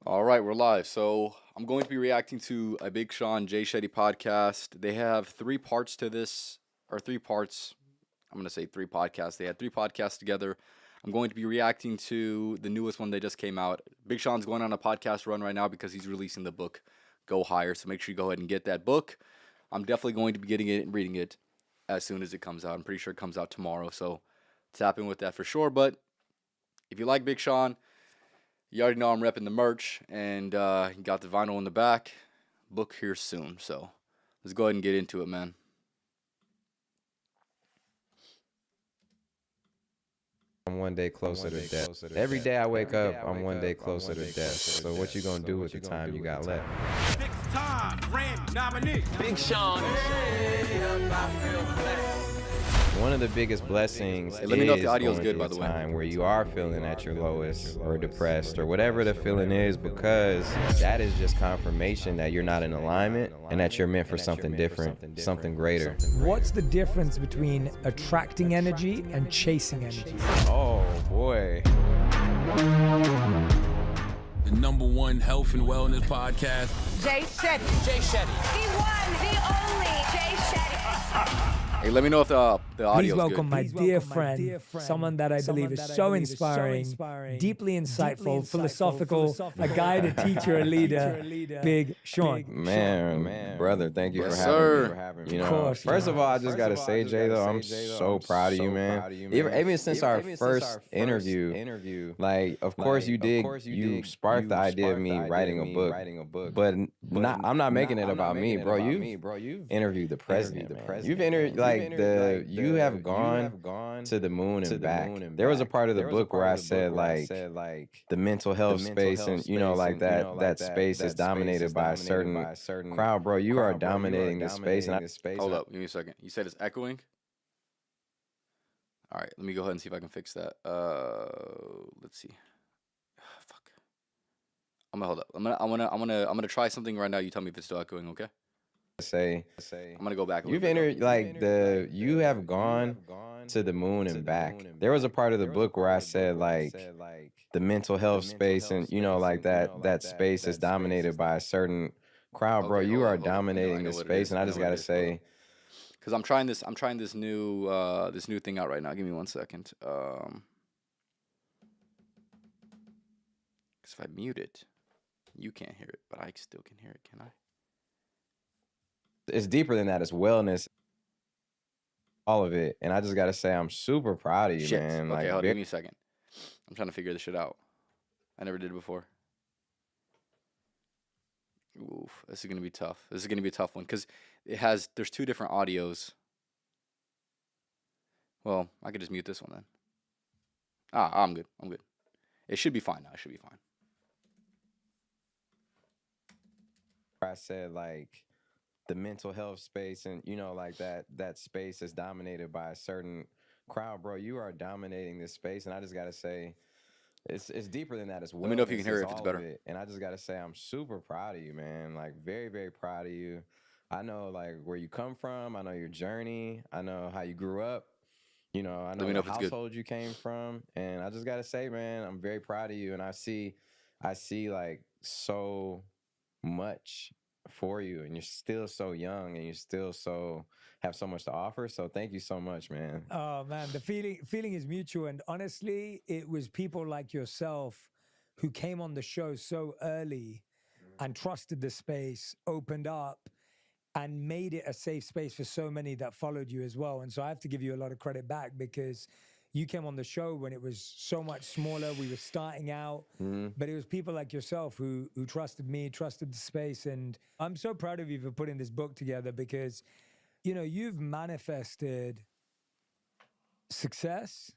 All right, we're live. So I'm going to be reacting to a Big Sean J Shetty podcast. They have three parts to this, or three parts. I'm going to say three podcasts. They had three podcasts together. I'm going to be reacting to the newest one that just came out. Big Sean's going on a podcast run right now because he's releasing the book Go Higher. So make sure you go ahead and get that book. I'm definitely going to be getting it and reading it as soon as it comes out. I'm pretty sure it comes out tomorrow. So tap in with that for sure. But if you like Big Sean, you already know I'm repping the merch, and got the vinyl in the back. Book here soon. So let's go ahead and get into it, man. I'm one day closer to death. Every day I wake up, I'm one day closer to death. So what you gonna do with the time you got left? 6-time Grammy nominee. Big Sean. One of the biggest blessings Let me know if the is audio's going good, through by a the way. time where you are feeling at your lowest or depressed or whatever the feeling is, because that is just confirmation that you're not in alignment and that you're meant for something different, something greater. What's the difference between attracting energy and chasing energy? Oh boy. The #1 health and wellness podcast. Jay Shetty. Jay Shetty. The one, the only Jay Shetty. Hey, let me know if the audio's Please welcome good. my dear friend, someone that I believe is so inspiring, deeply insightful, philosophical, a guide, a teacher, a leader, Big Sean. Man, brother, thank you Yes, for sir. having me. You know, Of course, first man. of all, I just gotta say, Jay, though, I'm so proud of you, man. Even since our first interview, like, of course you sparked the idea of me writing a book, but I'm not making it about me, bro. You've interviewed the president, man. You've interviewed, like, you have gone to the moon and back. There was a part of the book where I said, like, the mental health space, and you know, like that space is dominated by a certain crowd, bro. You are dominating this space, and Hold up, give me a second. You said it's echoing? All right, let me go ahead and see if I can fix that. Let's see. Fuck. I'm gonna hold up. I'm gonna try something right now. You tell me if it's still echoing, okay? say I'm gonna go back. you've entered, like, you have gone to the moon and back. There was a part of the book where I said, like, the mental health space, and you know, like that space is dominated by a certain crowd, bro. Okay, You hold are up, hold up. I dominating know this what it space, is. and I I know just what it gotta is. Hold say, Because I'm trying this new thing out right now. Give me 1 second. Because if I mute it, you can't hear it, but I still can hear it. Can I? it's deeper than that. It's wellness, all of it, and I just gotta say, I'm super proud of you, Shit. man. Okay, Like, hold on, give me a second. I'm trying to figure this shit out. I never did it before. Oof, this is gonna be tough. This is gonna be a tough one because there's two different audios. Well, I could just mute this one then. I'm good. I'm good. It should be fine now. It should be fine. I said, like, the mental health space, and you know, like that space is dominated by a certain crowd, bro. You are dominating this space, and I just gotta say, it's deeper than that. It's Let me know if you can hear it, if it's all better. of it. And I just gotta say, I'm super proud of you, man. Like, very, very proud of you. I know, like, where you come from. I know your journey. I know how you grew up. You know, I know me know the if it's good. household you came from, and I just gotta say, man, I'm very proud of you, and I see like so much for you, and you're still so young, and you still have so much to offer. So thank you so much, man. Oh man, the feeling is mutual, and honestly, it was people like yourself who came on the show so early and trusted the space, opened up, and made it a safe space for so many that followed you as well. And so I have to give you a lot of credit back, because you came on the show when it was so much smaller. We were starting out, but it was people like yourself who trusted me, trusted the space. And I'm so proud of you for putting this book together, because, you know, you've manifested success.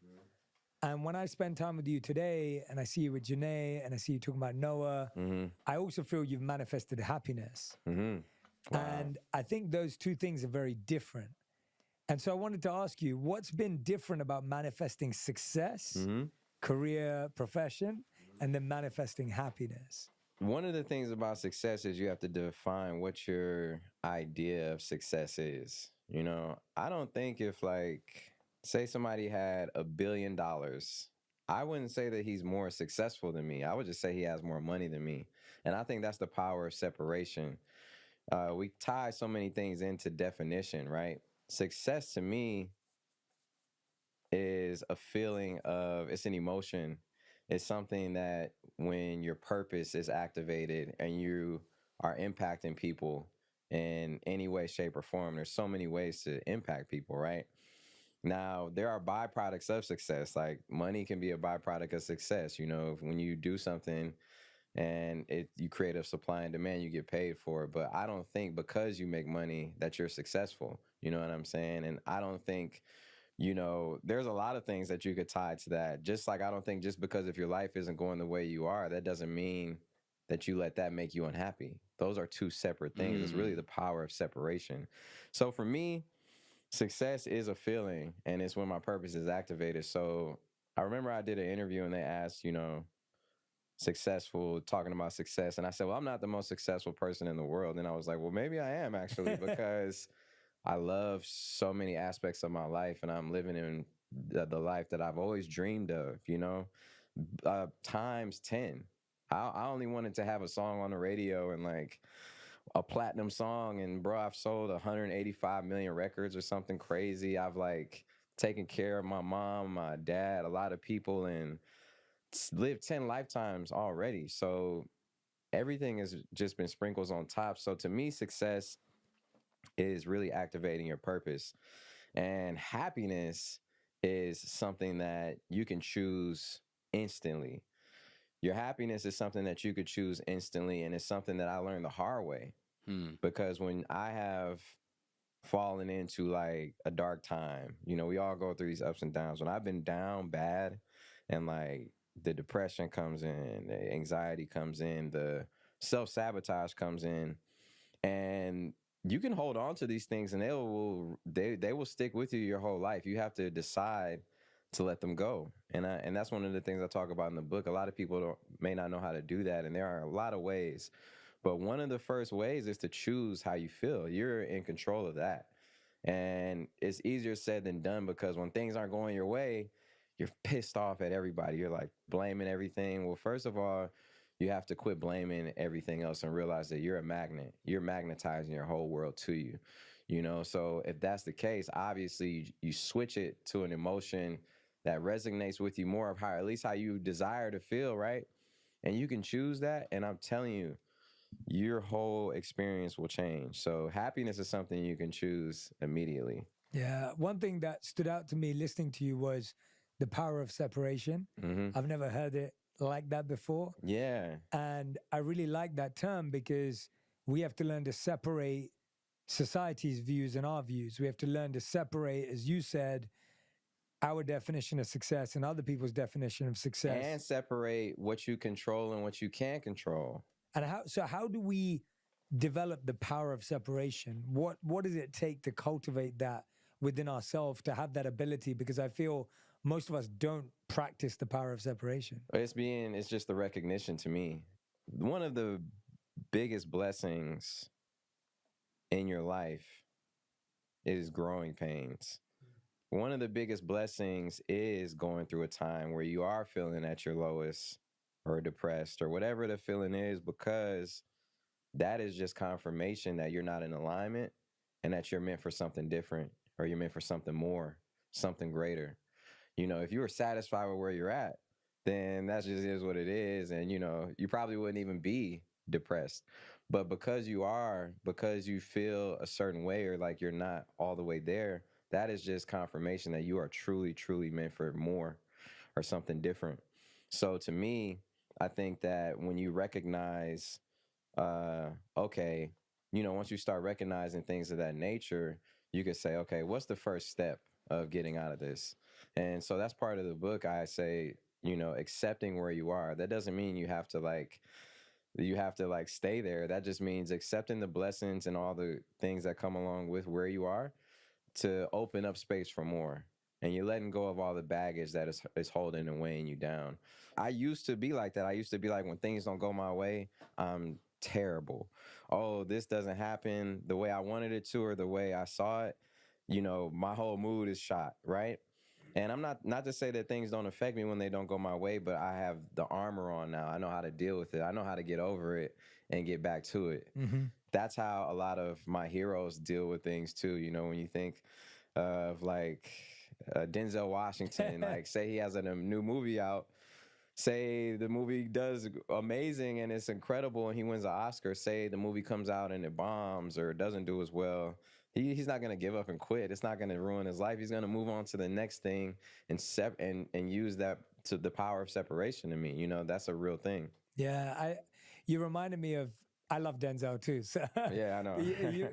And when I spend time with you today, and I see you with Janae, and I see you talking about Noah, I also feel you've manifested happiness. Wow. And I think those two things are very different. And so I wanted to ask you, what's been different about manifesting success, career, profession, and then manifesting happiness? One of the things about success is you have to define what your idea of success is. You know, I don't think if, like, say somebody had $1 billion, I wouldn't say that he's more successful than me. I would just say he has more money than me. And I think that's the power of separation. We tie so many things into definition, right? Success to me is a feeling of, it's an emotion. It's something that when your purpose is activated and you are impacting people in any way, shape, or form, there's so many ways to impact people, right? Now, there are byproducts of success. Like money can be a byproduct of success. You know, when you do something and you create a supply and demand, you get paid for it. But I don't think because you make money that you're successful. You know what I'm saying? And I don't think, you know, there's a lot of things that you could tie to that. Just like I don't think just because if your life isn't going the way you are, that doesn't mean that you let that make you unhappy. Those are two separate things. It's really the power of separation. So for me, success is a feeling, and it's when my purpose is activated. So I remember I did an interview and they asked, you know, talking about success. And I said, well, I'm not the most successful person in the world. And I was like, well, maybe I am actually, because I love so many aspects of my life and I'm living in the life that I've always dreamed of, you know, times 10. I only wanted to have a song on the radio and like a platinum song, and bro, I've sold 185 million records or something crazy. I've like taken care of my mom, my dad, a lot of people, and lived 10 lifetimes already. So everything has just been sprinkles on top. So to me, success is really activating your purpose, and happiness is something that you can choose instantly. Your happiness is something that you could choose instantly, and it's something that I learned the hard way. Because when I have fallen into like a dark time, you know, we all go through these ups and downs. When I've been down bad and like the depression comes in, the anxiety comes in, the self-sabotage comes in, and you can hold on to these things and they will stick with you your whole life. You have to decide to let them go. And that's one of the things I talk about in the book. A lot of people may not know how to do that, and there are a lot of ways. But one of the first ways is to choose how you feel. You're in control of that. And it's easier said than done, because when things aren't going your way, you're pissed off at everybody. You're like blaming everything. Well, first of all, you have to quit blaming everything else and realize that you're a magnet. You're magnetizing your whole world to you. You know, so if that's the case, obviously you switch it to an emotion that resonates with you more, of how, at least how you desire to feel, right? And you can choose that. And I'm telling you, your whole experience will change. So happiness is something you can choose immediately. Yeah. One thing that stood out to me listening to you was the power of separation. I've never heard it like that before. Yeah. And I really like that term, because we have to learn to separate society's views and our views. We have to learn to separate, as you said, our definition of success and other people's definition of success. And separate what you control and what you can't control. And how do we develop the power of separation? What does it take to cultivate that within ourselves, to have that ability? Because I feel most of us don't practice the power of separation. It's just the recognition to me. One of the biggest blessings in your life is growing pains. One of the biggest blessings is going through a time where you are feeling at your lowest or depressed or whatever the feeling is, because that is just confirmation that you're not in alignment and that you're meant for something different, or you're meant for something more, something greater. You know, if you were satisfied with where you're at, then that just is what it is. And, you know, you probably wouldn't even be depressed. But because you feel a certain way, or like you're not all the way there, that is just confirmation that you are truly, truly meant for more or something different. So to me, I think that when you recognize, okay, you know, once you start recognizing things of that nature, you could say, okay, what's the first step of getting out of this? And so that's part of the book. I say, you know, accepting where you are. That doesn't mean you have to like stay there. That just means accepting the blessings and all the things that come along with where you are, to open up space for more. And you're letting go of all the baggage that is holding and weighing you down. I used to be like that. I used to be like, when things don't go my way, I'm terrible. Oh, this doesn't happen the way I wanted it to, or the way I saw it. You know, my whole mood is shot, right? And I'm not to say that things don't affect me when they don't go my way, but I have the armor on now. I know how to deal with it. I know how to get over it and get back to it. That's how a lot of my heroes deal with things too. You know, when you think of like Denzel Washington, like say he has a new movie out, say the movie does amazing and it's incredible and he wins an Oscar, say the movie comes out and it bombs or doesn't do as well. He's not going to give up and quit. It's not going to ruin his life. He's going to move on to the next thing and use that to the power of separation to me. You know, that's a real thing. Yeah, you reminded me of, I love Denzel too. So yeah, I know.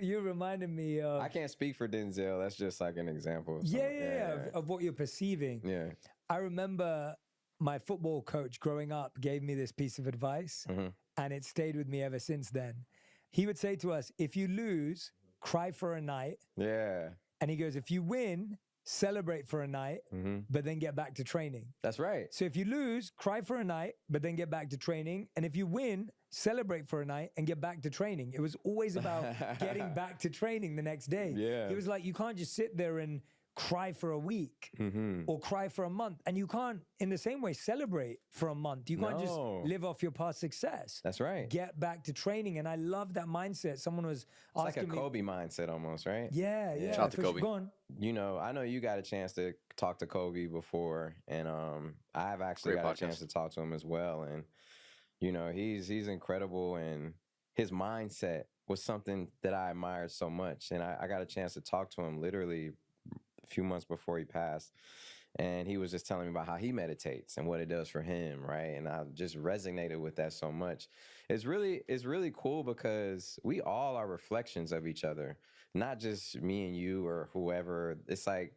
you reminded me of. I can't speak for Denzel. That's just like an example. Of what you're perceiving. Yeah. I remember my football coach growing up gave me this piece of advice, and it stayed with me ever since then. He would say to us, if you lose, cry for a night. Yeah. And he goes, if you win, celebrate for a night, but then get back to training. That's right. So if you lose, cry for a night, but then get back to training. And if you win, celebrate for a night and get back to training. It was always about getting back to training the next day. Yeah. It was like, you can't just sit there and cry for a week or cry for a month. And you can't, in the same way, celebrate for a month. You can't just live off your past success. That's right. Get back to training. And I love that mindset. Someone was asking me. It's like a Kobe mindset almost, right? Yeah. Shout out to Kobe. Go on. You know, I know you got a chance to talk to Kobe before, and I've actually got a chance to talk to him as well. And, you know, he's incredible, and his mindset was something that I admired so much. And I got a chance to talk to him literally a few months before he passed, and he was just telling me about how he meditates and what it does for him, right? And I just resonated with that so much. It's really cool because we all are reflections of each other, not just me and you or whoever. It's like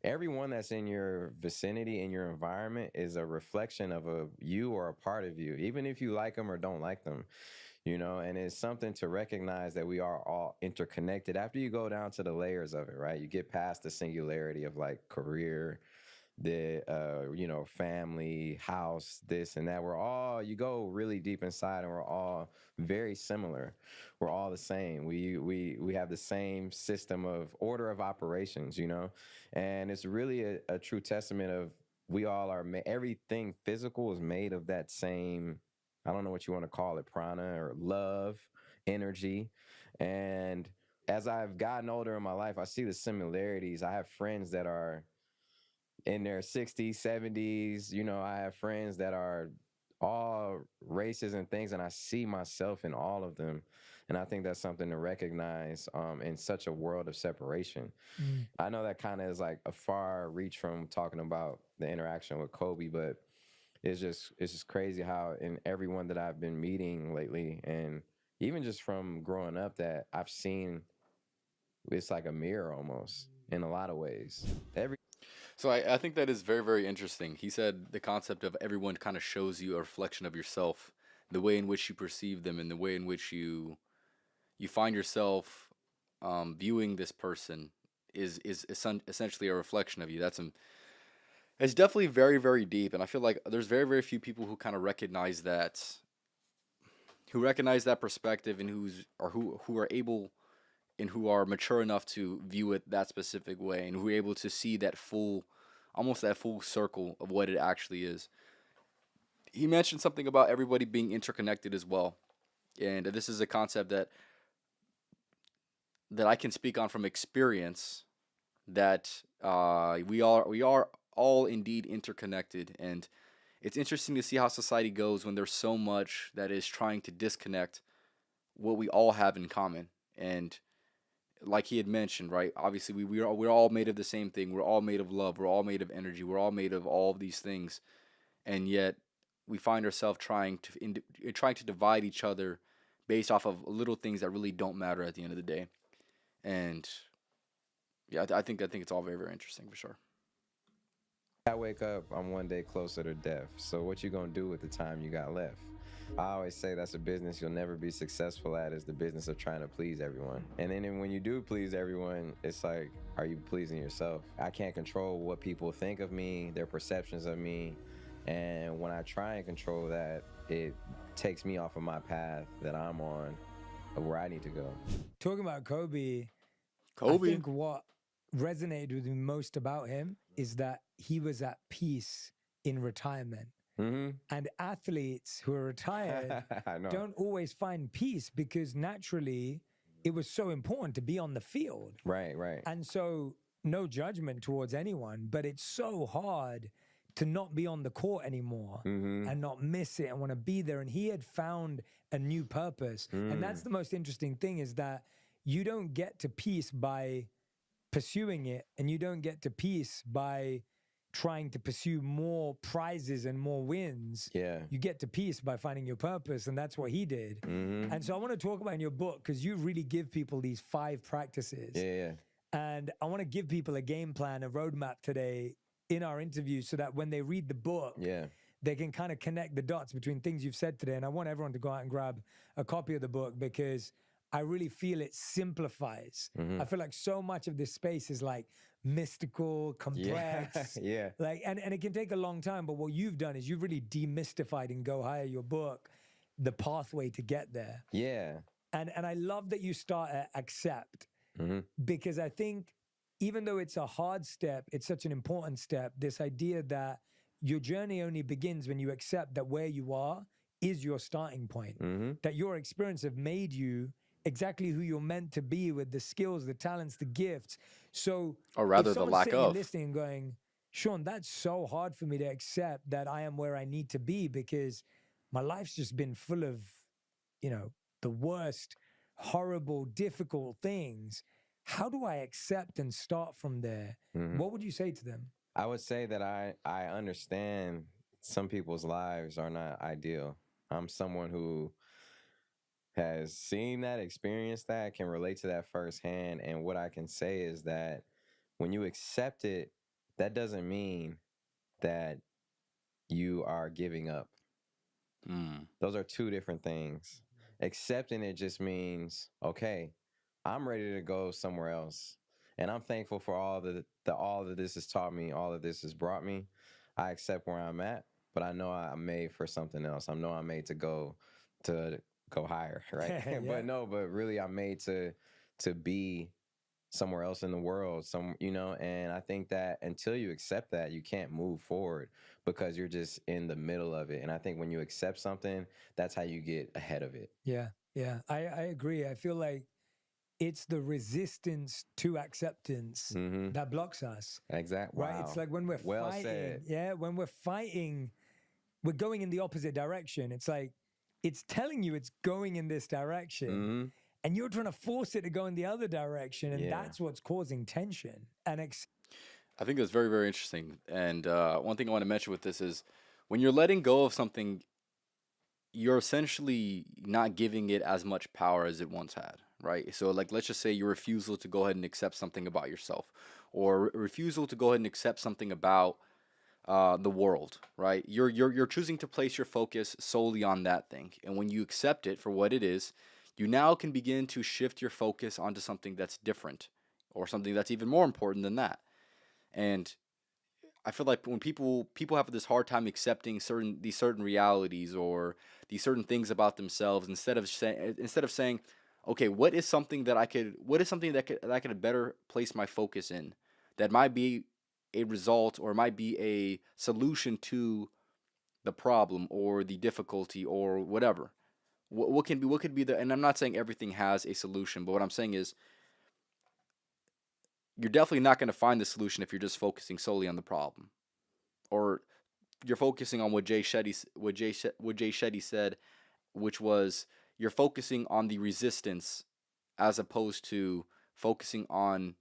everyone that's in your vicinity, in your environment, is a reflection of you or a part of you, even if you like them or don't like them. You know, and it's something to recognize that we are all interconnected after you go down to the layers of it, right? You get past the singularity of like career, you know, family, house, this and that. You go really deep inside and we're all very similar. We're all the same. We have the same system of order of operations, you know, and it's really a true testament of we all are, everything physical is made of that same, I don't know what you want to call it, prana or love, energy. And as I've gotten older in my life, I see the similarities. I have friends that are in their 60s, 70s. You know, I have friends that are all races and things, and I see myself in all of them. And I think that's something to recognize in such a world of separation. I know that kind of is like a far reach from talking about the interaction with Kobe, but it's just crazy how in everyone that I've been meeting lately, and even just from growing up, that I've seen, it's like a mirror almost in a lot of ways. So I think that is very, very interesting. He said the concept of everyone kind of shows you a reflection of yourself, the way in which you perceive them and the way in which you find yourself viewing this person is essentially a reflection of you. It's definitely very, very deep, and I feel like there's very, very few people who kind of recognize that perspective, and who are able and who are mature enough to view it that specific way, and who are able to see almost that full circle of what it actually is. He mentioned something about everybody being interconnected as well, and this is a concept that I can speak on from experience. That we are all indeed interconnected, and it's interesting to see how society goes when there's so much that is trying to disconnect what we all have in common. And like he had mentioned, right, obviously we're all made of the same thing. We're all made of love. We're all made of energy. We're all made of all of these things, and yet we find ourselves trying to divide each other based off of little things that really don't matter at the end of the day. And yeah, I think it's all very, very interesting for sure. I wake up, I'm one day closer to death. So what you gonna do with the time you got left? I always say that's a business you'll never be successful at, is the business of trying to please everyone. And then when you do please everyone, it's like, are you pleasing yourself? I can't control what people think of me, their perceptions of me. And when I try and control that, it takes me off of my path that I'm on, of where I need to go. Talking about Kobe. I think what resonated with me most about him is that he was at peace in retirement. Mm-hmm. And athletes who are retired I know. don't always find peace because naturally it was so important to be on the field. Right. And so, no judgment towards anyone, but it's so hard to not be on the court anymore and not miss it and want to be there. And he had found a new purpose. And that's the most interesting thing, is that you don't get to peace by pursuing it, and you don't get to peace by trying to pursue more prizes and more wins. Yeah. You get to peace by finding your purpose, and that's what he did. And so I want to talk about in your book, because you really give people these 5 practices. Yeah. And I want to give people a game plan, a roadmap today in our interview, so that when they read the book, they can kind of connect the dots between things you've said today. And I want everyone to go out and grab a copy of the book, because I really feel it simplifies. I feel like so much of this space is like mystical, complex. Like, and it can take a long time, but what you've done is you've really demystified in Go Higher, your book, the pathway to get there. And I love that you start at accept, because I think even though it's a hard step, it's such an important step. This idea that your journey only begins when you accept that where you are is your starting point, that your experience have made you exactly who you're meant to be, with the skills, the talents, the gifts. So, or rather the lack of. Listening and going, Sean, that's so hard for me to accept that I am where I need to be, because my life's just been full of, the worst, horrible, difficult things. How do I accept and start from there? What would you say to them? I would say that I understand some people's lives are not ideal. I'm someone who has seen that, experienced that, can relate to that firsthand. And what I can say is that when you accept it, that doesn't mean that you are giving up. Those are 2 different things. Accepting it just means, okay, I'm ready to go somewhere else. And I'm thankful for all that this has taught me, all that this has brought me. I accept where I'm at, but I know I'm made for something else. I know I'm made to go higher, right? But really I'm made to be somewhere else in the world, and I think that until you accept that, you can't move forward, because you're just in the middle of it. And I think when you accept something, that's how you get ahead of it. Yeah. I agree. I feel like it's the resistance to acceptance that blocks us. Exactly. Right. Wow. It's like when we're fighting. Said. When we're fighting, we're going in the opposite direction. It's like, it's telling you it's going in this direction, and you're trying to force it to go in the other direction. And that's what's causing tension. And I think that's very, very interesting. And one thing I want to mention with this is, when you're letting go of something, you're essentially not giving it as much power as it once had, right? So, like, let's just say your refusal to go ahead and accept something about yourself, or refusal to go ahead and accept something about the world, right? You're choosing to place your focus solely on that thing, and when you accept it for what it is, you now can begin to shift your focus onto something that's different, or something that's even more important than that. And I feel like when people have this hard time accepting certain realities, or these certain things about themselves, instead of saying, okay, what is something that I could better place my focus in, that might be a result, or might be a solution to the problem or the difficulty or whatever. What could be the, and I'm not saying everything has a solution, but what I'm saying is, you're definitely not going to find the solution if you're just focusing solely on the problem, or you're focusing on what Jay Shetty said, which was, you're focusing on the resistance as opposed to focusing on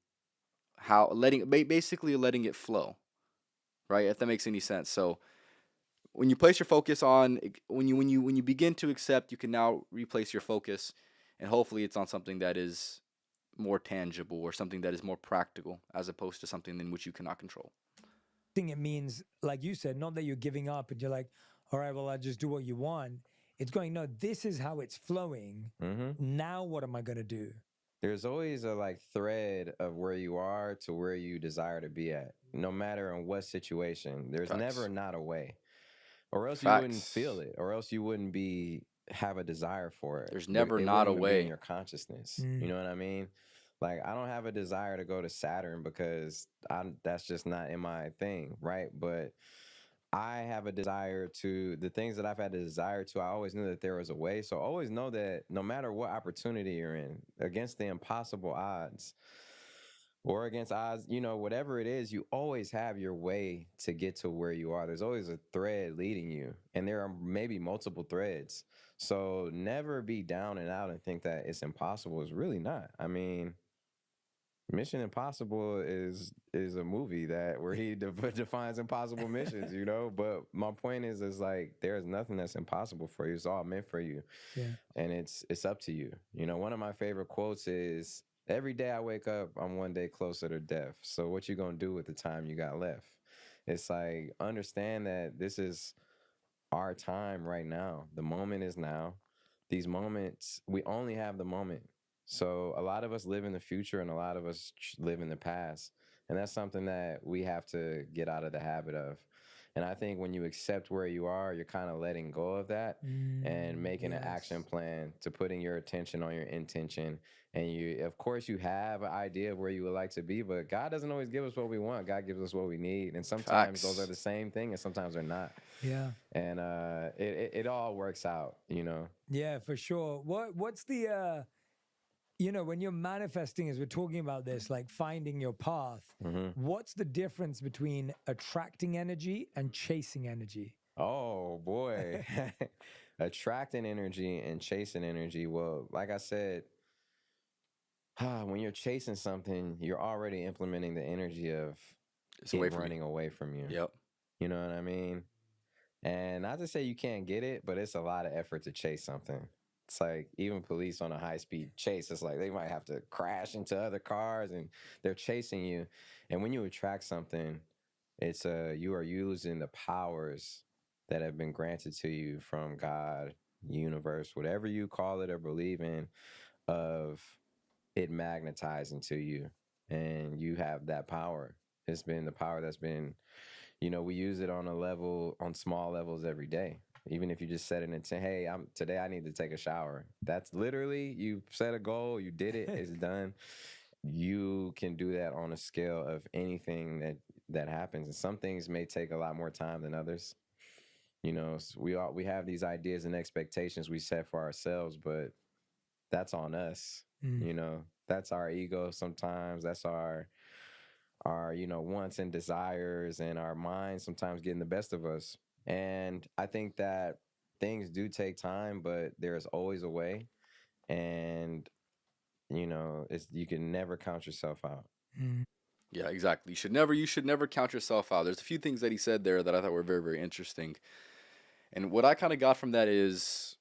basically letting it flow, right? If that makes any sense. So when you place your focus on, when you begin to accept, you can now replace your focus, and hopefully it's on something that is more tangible, or something that is more practical, as opposed to something in which you cannot control. I think it means, like you said, not that you're giving up and you're like, all right, well, I'll just do what you want. It's going, no, this is how it's flowing. Now what am I going to do? There's always a thread of where you are to where you desire to be at, no matter in what situation. There's never not a way, or else you wouldn't feel it, or else you wouldn't have a desire for it. There's never not a way in your consciousness. You know what I mean? Like, I don't have a desire to go to Saturn because that's just not in my thing, right? But I have a desire to the things that I've had a desire to. I always knew that there was a way. So always know that no matter what opportunity you're in, against the impossible odds or against odds, whatever it is, you always have your way to get to where you are. There's always a thread leading you, and there are maybe multiple threads. So never be down and out and think that it's impossible. It's really not. I mean, Mission Impossible is a movie where he defines impossible missions, But my point is like there's nothing that's impossible for you. It's all meant for you, and it's up to you. One of my favorite quotes is, "Every day I wake up, I'm one day closer to death. So what you gonna do with the time you got left?" It's like, understand that this is our time right now. The moment is now. These moments, we only have the moment. So a lot of us live in the future and a lot of us live in the past. And that's something that we have to get out of the habit of. And I think when you accept where you are, you're kind of letting go of that and making an action plan to putting your attention on your intention. And of course, you have an idea of where you would like to be, but God doesn't always give us what we want. God gives us what we need. And sometimes those are the same thing and sometimes they're not. Yeah. And it all works out, Yeah, for sure. What's the when you're manifesting, as we're talking about this, like finding your path, what's the difference between attracting energy and chasing energy? Oh, boy. Attracting energy and chasing energy. Well, like I said, when you're chasing something, you're already implementing the energy of It's running away from you. Yep. You know what I mean? And not to say you can't get it, but it's a lot of effort to chase something. It's like even police on a high-speed chase, it's like they might have to crash into other cars and they're chasing you. And when you attract something, it's you are using the powers that have been granted to you from God, universe, whatever you call it or believe in, of it magnetizing to you. And you have that power. It's been the power that's been, we use it on small levels every day. Even if you just set it and say, hey, today I need to take a shower. That's literally, you set a goal, you did it, it's done. You can do that on a scale of anything that happens. And some things may take a lot more time than others. So we have these ideas and expectations we set for ourselves, but that's on us. That's our ego sometimes. That's our wants and desires and our minds sometimes getting the best of us. And I think that things do take time, but there's always a way. And, you can never count yourself out. Yeah, exactly. You should never count yourself out. There's a few things that he said there that I thought were very, very interesting. And what I kind of got from that is,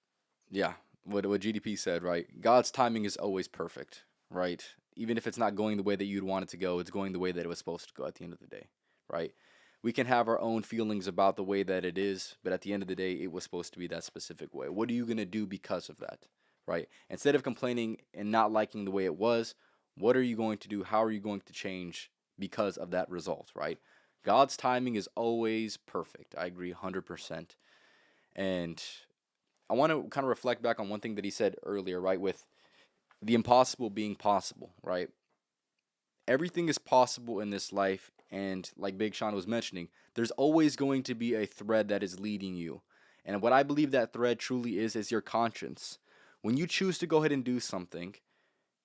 what GDP said, right? God's timing is always perfect, right? Even if it's not going the way that you'd want it to go, it's going the way that it was supposed to go at the end of the day, right? We can have our own feelings about the way that it is, but at the end of the day, it was supposed to be that specific way. What are you going to do because of that, right? Instead of complaining and not liking the way it was, what are you going to do? How are you going to change because of that result, right? God's timing is always perfect. I agree 100%. And I want to kind of reflect back on one thing that he said earlier, right? With the impossible being possible, right? Everything is possible in this life. And like Big Sean was mentioning, there's always going to be a thread that is leading you. And what I believe that thread truly is your conscience. When you choose to go ahead and do something,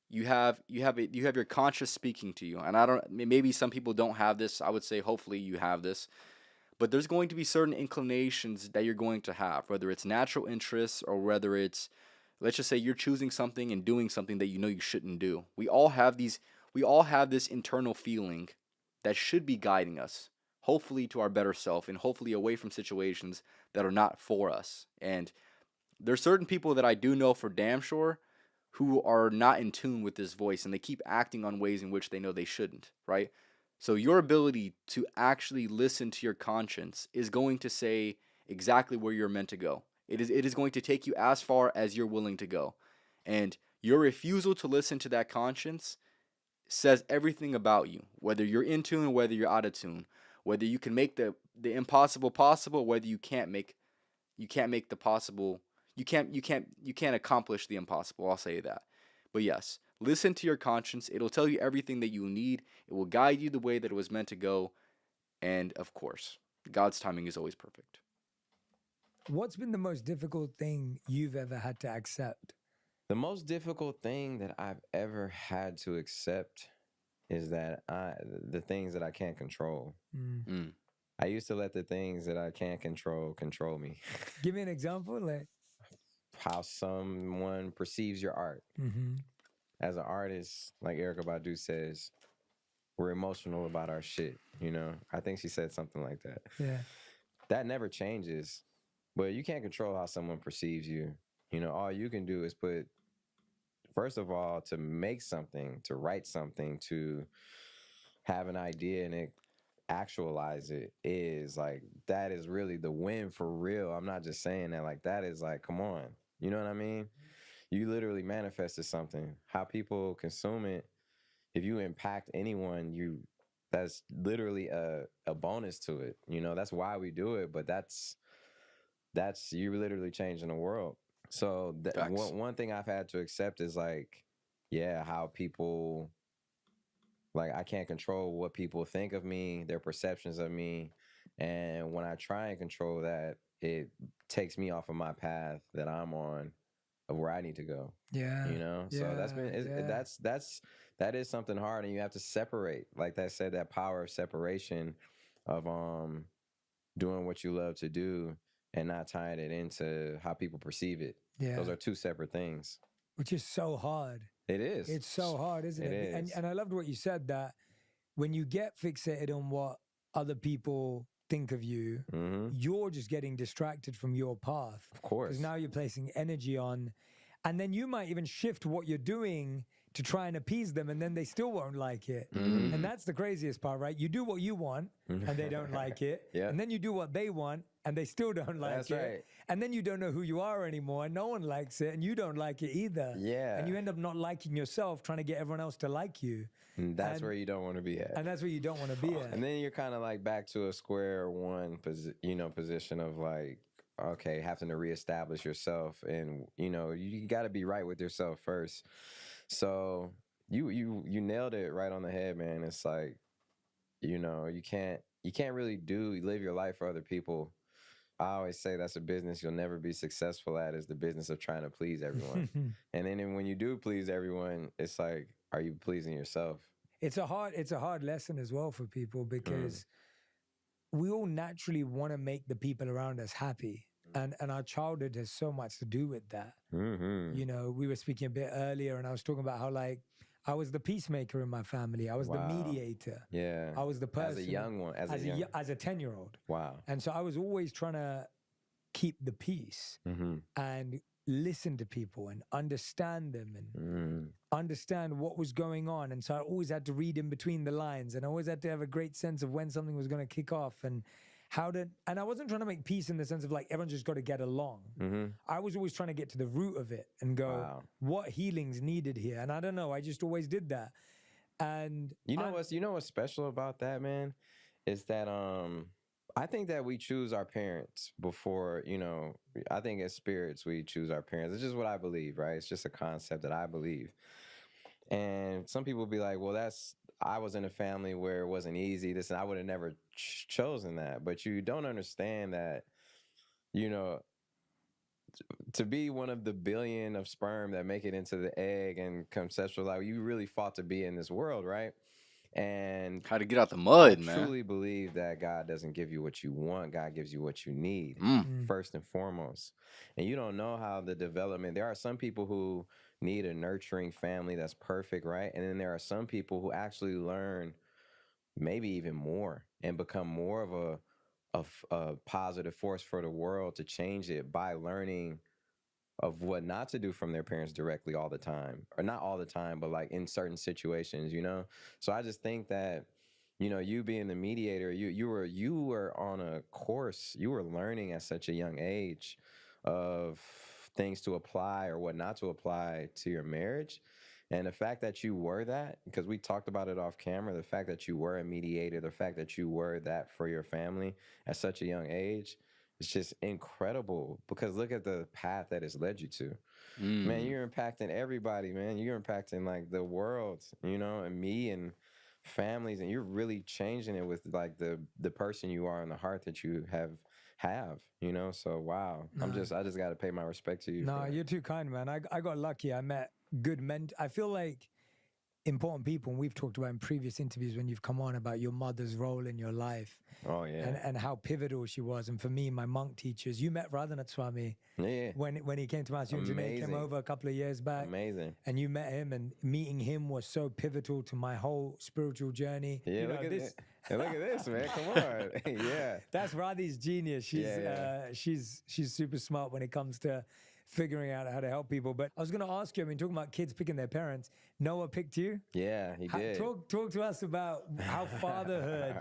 you have your conscience speaking to you. And maybe some people don't have this. I would say hopefully you have this. But there's going to be certain inclinations that you're going to have, whether it's natural interests or whether it's, let's just say you're choosing something and doing something that you know you shouldn't do. We all have this internal feeling that should be guiding us, hopefully to our better self and hopefully away from situations that are not for us. And there's certain people that I do know for damn sure who are not in tune with this voice and they keep acting on ways in which they know they shouldn't, right? So your ability to actually listen to your conscience is going to say exactly where you're meant to go. It is going to take you as far as you're willing to go. And your refusal to listen to that conscience says everything about you, whether you're in tune or whether you're out of tune, whether you can make the impossible possible, whether you can't make the possible, you can't accomplish the impossible. I'll say that. But yes, Listen to your conscience. It'll tell you everything that you need. It will guide you the way that it was meant to go. And of course, God's timing is always perfect. What's been the most difficult thing you've ever had to accept? The most difficult thing that I've ever had to accept is that the things that I can't control. I used to let the things that I can't control me. Give me an example. Like how someone perceives your art. As an artist, like Erykah Badu says, we're emotional about our shit, you know? I think she said something like that. Yeah. That never changes, but you can't control how someone perceives you. You know, all you can do is put, first of all, to make something, to write something, to have an idea and it actualize it is like, that is really the win for real. I'm not just saying that, like, that is like, come on. You know what I mean? You literally manifested something. How people consume it, if you impact anyone, that's literally a bonus to it. You know, that's why we do it, but that's you literally changing the world. So one thing I've had to accept is like, yeah, how people, like, I can't control what people think of me, their perceptions of me. And when I try and control that, it takes me off of my path that I'm on of where I need to go. Yeah. You know? Yeah, So that is something hard, and you have to separate. Like I said, that power of separation of doing what you love to do and not tying it into how people perceive it. Yeah. Those are two separate things. Which is so hard. It is. It's so hard, isn't it? It is. And I loved what you said, that when you get fixated on what other people think of you, you're just getting distracted from your path. Of course. Because now you're placing energy on, and then you might even shift what you're doing to try and appease them, and then they still won't like it. And that's the craziest part, right? You do what you want, and they don't like it. Yeah. And then you do what they want, and they still don't like That's it. right. And then you don't know who you are anymore, and no one likes it, and you don't like it either. Yeah. And you end up not liking yourself, trying to get everyone else to like you. And that's where you don't want to be at. And that's where you don't want to be at. And then you're kind of like back to a square one position of like, okay, having to reestablish yourself. And, you know, you got to be right with yourself first. So you nailed it right on the head, man. It's like, you know, you can't really live your life for other people. I always say that's a business you'll never be successful at, is the business of trying to please everyone. And then when you do please everyone, it's like, are you pleasing yourself? It's a hard lesson as well for people, because we all naturally want to make the people around us happy. And our childhood has so much to do with that. You know, we were speaking a bit earlier, and I was talking about how, like, I was the peacemaker in my family. I was the mediator. Yeah. I was the person. As a young one. As a 10-year-old. Wow. And so I was always trying to keep the peace and listen to people and understand them and understand what was going on. And so I always had to read in between the lines, and I always had to have a great sense of when something was going to kick off and and I wasn't trying to make peace in the sense of like everyone just got to get along. I was always trying to get to the root of it and go, what healing's needed here? And I don't know, I just always did that. And you know what's special about that, man, is that I think that we choose our parents before, you know, I think as spirits we choose our parents. It's just what I believe, right? It's just a concept that I believe. And some people be like, well, I was in a family where it wasn't easy. I would have never chosen that. But you don't understand that, you know, to be one of the billion of sperm that make it into the egg and conceptualize, you really fought to be in this world, right? And how to get out the mud, man. I truly believe that God doesn't give you what you want. God gives you what you need, first and foremost. And you don't know how the development, there are some people who need a nurturing family that's perfect, right? And then there are some people who actually learn maybe even more and become more of a positive force for the world to change it by learning of what not to do from their parents directly all the time, or not all the time, but like in certain situations, you know? So I just think that, you know, you being the mediator, you were on a course, you were learning at such a young age of things to apply or what not to apply to your marriage. And the fact that you were that, because we talked about it off camera, the fact that you were a mediator, the fact that you were that for your family at such a young age, it's just incredible because look at the path that it's led you to. Man, you're impacting everybody, man. You're impacting like the world, you know, and me and families, and you're really changing it with like the person you are and the heart that you have, you know. So wow, I just got to pay my respect to you. No, you're too kind, man. I got lucky. I met good men. I feel like important people, and we've talked about in previous interviews when you've come on about your mother's role in your life. Oh yeah, and how pivotal she was. And for me, my monk teachers, you met Radhanath Swami when he came to Mass Unity, came over a couple of years back. Amazing. And you met him, and meeting him was so pivotal to my whole spiritual journey. Yeah, you know, look at this. Hey, look at this, man. Come on. Yeah. That's Radhi's genius. She's super smart when it comes to figuring out how to help people. But I was going to ask you, I mean, talking about kids picking their parents, Noah picked you? Yeah, he did. Talk to us about how fatherhood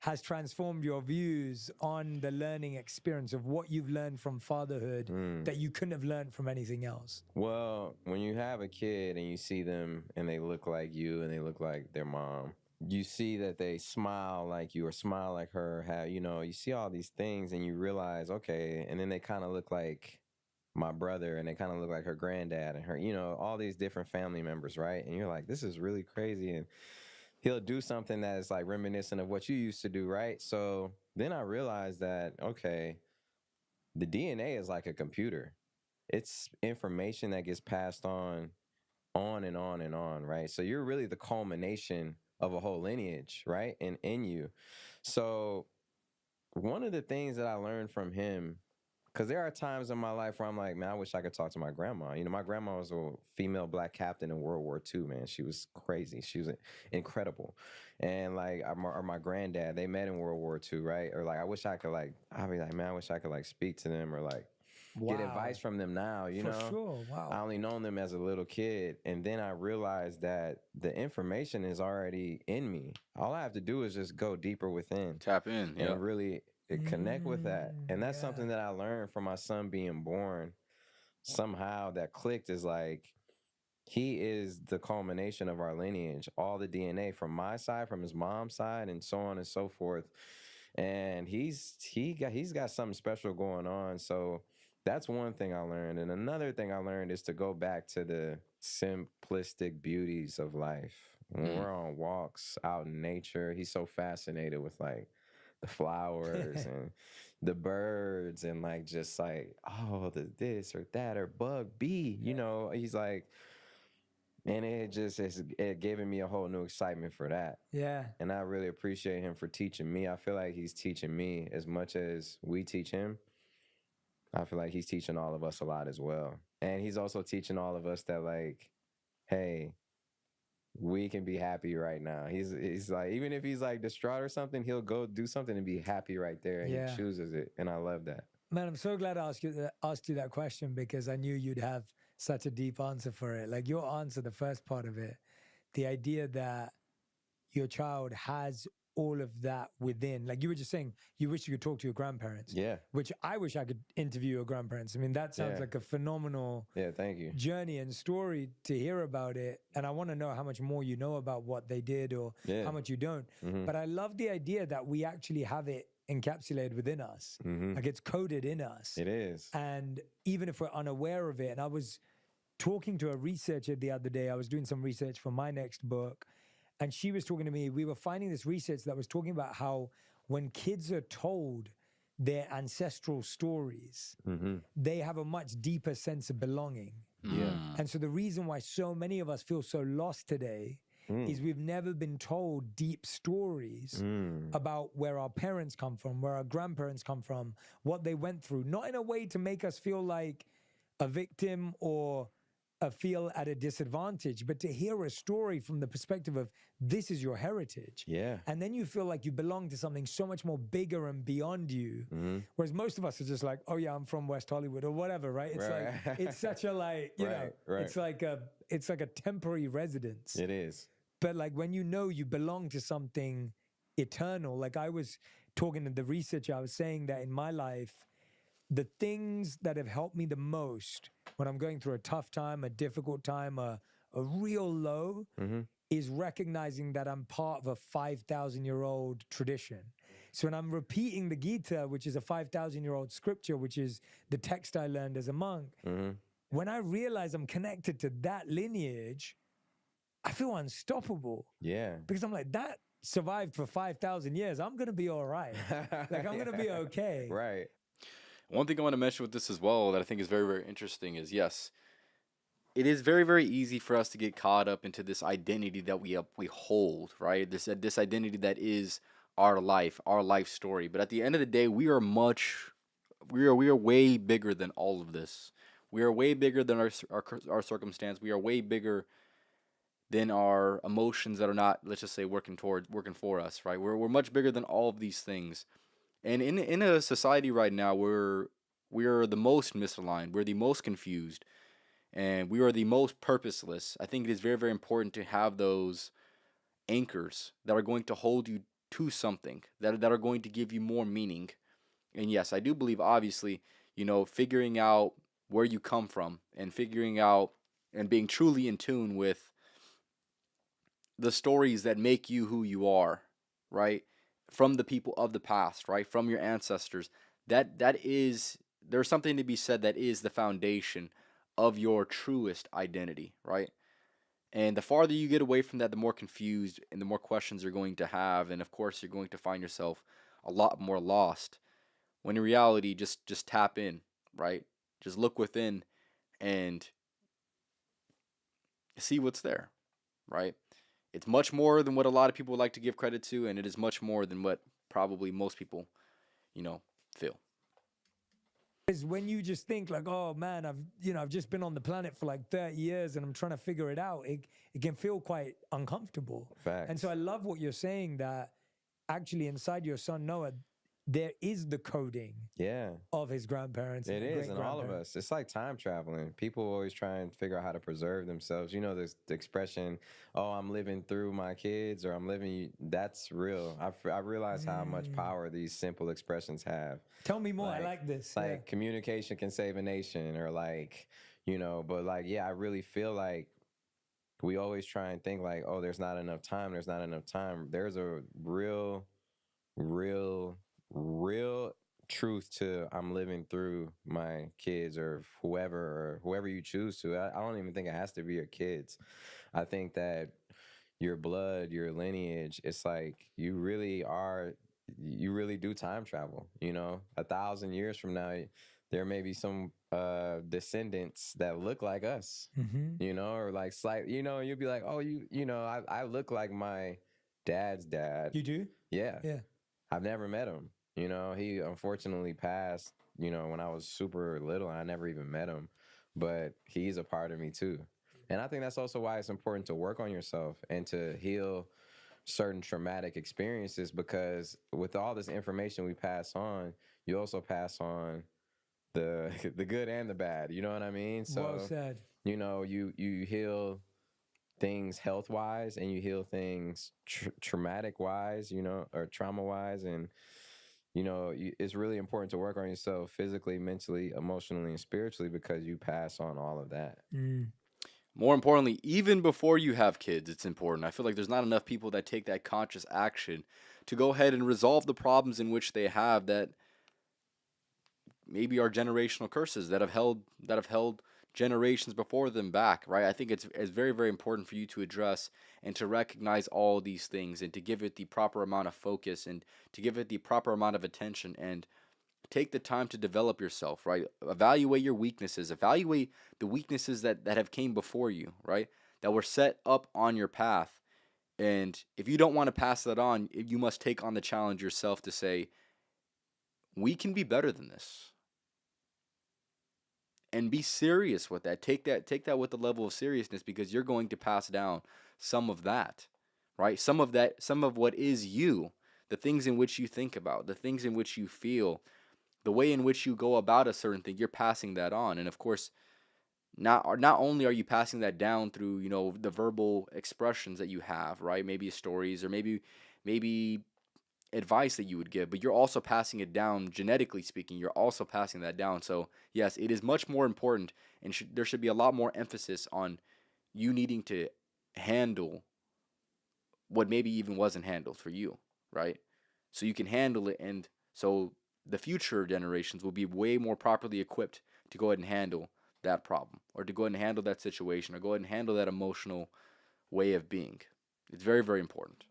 has transformed your views on the learning experience of what you've learned from fatherhood that you couldn't have learned from anything else. Well, when you have a kid and you see them and they look like you and they look like their mom, you see that they smile like you or smile like her, you see all these things and you realize, okay, and then they kind of look like my brother and they kind of look like her granddad and her, all these different family members, right? And you're like, this is really crazy. And he'll do something that is like reminiscent of what you used to do, right? So then I realized that, okay, the DNA is like a computer. It's information that gets passed on and on and on, right? So you're really the culmination of a whole lineage, right? And in you. So one of the things that I learned from him, because there are times in my life where I'm like, man, I wish I could talk to my grandma. My grandma was a female black captain in World War II, man. She was crazy. She was incredible. And like, or my granddad, they met in World War II, right? Or like, I wish I could I'd be like, man, I wish I could speak to them or get advice from them now, you know? For sure, wow. I only known them as a little kid. And then I realized that the information is already in me. All I have to do is just go deeper within. Tap in, and really connect with that. And that's something that I learned from my son being born. Somehow that clicked is like, he is the culmination of our lineage, all the DNA from my side, from his mom's side, and so on and so forth. And he's got something special going on. So that's one thing I learned. And another thing I learned is to go back to the simplistic beauties of life. When we're on walks out in nature, he's so fascinated with the flowers and the birds and just the this or that or bug bee, he's like, and it giving me a whole new excitement for that. Yeah. And I really appreciate him for teaching me. I feel like he's teaching me as much as we teach him. I feel like he's teaching all of us a lot as well. And he's also teaching all of us that hey, we can be happy right now. He's like, even if he's distraught or something, he'll go do something and be happy right there. And he chooses it. And I love that. Man, I'm so glad I asked you that question because I knew you'd have such a deep answer for it. Like your answer, the first part of it, the idea that your child has all of that within. Like you were just saying, you wish you could talk to your grandparents. Yeah. Which I wish I could interview your grandparents. I mean, that sounds like a phenomenal thank you. journey and story to hear about it. And I want to know how much more you know about what they did or how much you don't. Mm-hmm. But I love the idea that we actually have it encapsulated within us. Mm-hmm. Like it's coded in us. It is. And even if we're unaware of it, and I was talking to a researcher the other day, I was doing some research for my next book, and she was talking to me, we were finding this research that was talking about how when kids are told their ancestral stories, they have a much deeper sense of belonging. Yeah. And so the reason why so many of us feel so lost today is we've never been told deep stories about where our parents come from, where our grandparents come from, what they went through, not in a way to make us feel like a victim or feel at a disadvantage, but to hear a story from the perspective of this is your heritage. Yeah. And then you feel like you belong to something so much more bigger and beyond you. Whereas most of us are just like, oh yeah, I'm from West Hollywood or whatever, right? It's like, it's such a it's like a temporary residence. It is. But when you belong to something eternal, like I was talking to the researcher, I was saying that in my life, the things that have helped me the most when I'm going through a tough time, a difficult time, a real low, is recognizing that I'm part of a 5,000-year-old tradition. So when I'm repeating the Gita, which is a 5,000-year-old scripture, which is the text I learned as a monk, when I realize I'm connected to that lineage, I feel unstoppable. Yeah. Because I'm like, that survived for 5,000 years. I'm going to be all right. Like, I'm going to be okay. Right. One thing I want to mention with this as well that I think is very, very interesting is, yes, it is very, very easy for us to get caught up into this identity that we hold, right? This identity that is our life story. But at the end of the day, we are way bigger than all of this. We are way bigger than our circumstance. We are way bigger than our emotions that are not, let's just say, working for us, right? We're much bigger than all of these things. And in a society right now where we are the most misaligned, we're the most confused, and we are the most purposeless, I think it is very, very important to have those anchors that are going to hold you to something, that are going to give you more meaning. And yes, I do believe, obviously, figuring out where you come from and figuring out and being truly in tune with the stories that make you who you are, right? From the people of the past, right? From your ancestors. There's something to be said that is the foundation of your truest identity, right? And the farther you get away from that, the more confused and the more questions you're going to have. And of course, you're going to find yourself a lot more lost. When in reality, just tap in, right? Just look within and see what's there, right? It's much more than what a lot of people would like to give credit to, and it is much more than what probably most people, feel. Is when you just think like, oh man, I've just been on the planet for like 30 years and I'm trying to figure it out. It can feel quite uncomfortable. Facts. And so I love what you're saying, that actually inside your son Noah, there is the coding of his grandparents. It is, and all of us. It's like time traveling. People always try and figure out how to preserve themselves. There's the expression, oh, I'm living through my kids, or I'm living. That's real. I realize how much power these simple expressions have. Tell me more. I like this. Like communication can save a nation, or but I really feel like we always try and think like, oh, there's not enough time. There's not enough time. There's a real truth to I'm living through my kids or whoever you choose to. I don't even think it has to be your kids. I think that your blood, your lineage, it's like you really do time travel. 1,000 years from now, there may be some descendants that look like us, or like slight, you'll be like, oh, I look like my dad's dad. You do? Yeah. Yeah. I've never met him. He unfortunately passed, when I was super little, and I never even met him. But he's a part of me too. And I think that's also why it's important to work on yourself and to heal certain traumatic experiences, because with all this information we pass on, you also pass on the good and the bad. You know what I mean? So, well said. You heal things health-wise, and you heal things traumatic-wise, or trauma-wise, and it's really important to work on yourself physically, mentally, emotionally, and spiritually, because you pass on all of that. More importantly, even before you have kids, it's important. I feel like there's not enough people that take that conscious action to go ahead and resolve the problems in which they have that maybe are generational curses that have held generations before them back, right? I think it's very, very important for you to address and to recognize all these things and to give it the proper amount of focus and to give it the proper amount of attention and take the time to develop yourself, right? Evaluate your weaknesses. Evaluate the weaknesses that have came before you, right? That were set up on your path. And if you don't want to pass that on, you must take on the challenge yourself to say, we can be better than this. And be serious with that. Take that with the level of seriousness, because you're going to pass down some of that, right? Some of what is you, the things in which you think about, the things in which you feel, the way in which you go about a certain thing, you're passing that on. And of course, not only are you passing that down through, the verbal expressions that you have, right? Maybe stories or maybe advice that you would give, but you're also passing it down genetically speaking. You're also passing that down. So yes, it is much more important, and there should be a lot more emphasis on you needing to handle what maybe even wasn't handled for you, right? so you can handle it, and so the future generations will be way more properly equipped to go ahead and handle that problem, or to go ahead and handle that situation, or go ahead and handle that emotional way of being. It's very, very important.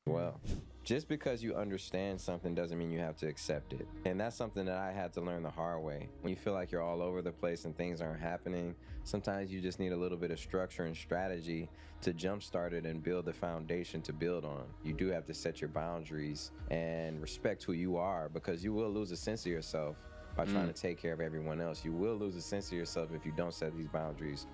Well, just because you understand something doesn't mean you have to accept it. And that's something that I had to learn the hard way. When you feel like you're all over the place and things aren't happening, sometimes you just need a little bit of structure and strategy to jumpstart it and build the foundation to build on. You do have to set your boundaries and respect who you are, because you will lose a sense of yourself by trying to take care of everyone else. You will lose a sense of yourself if you don't set these boundaries.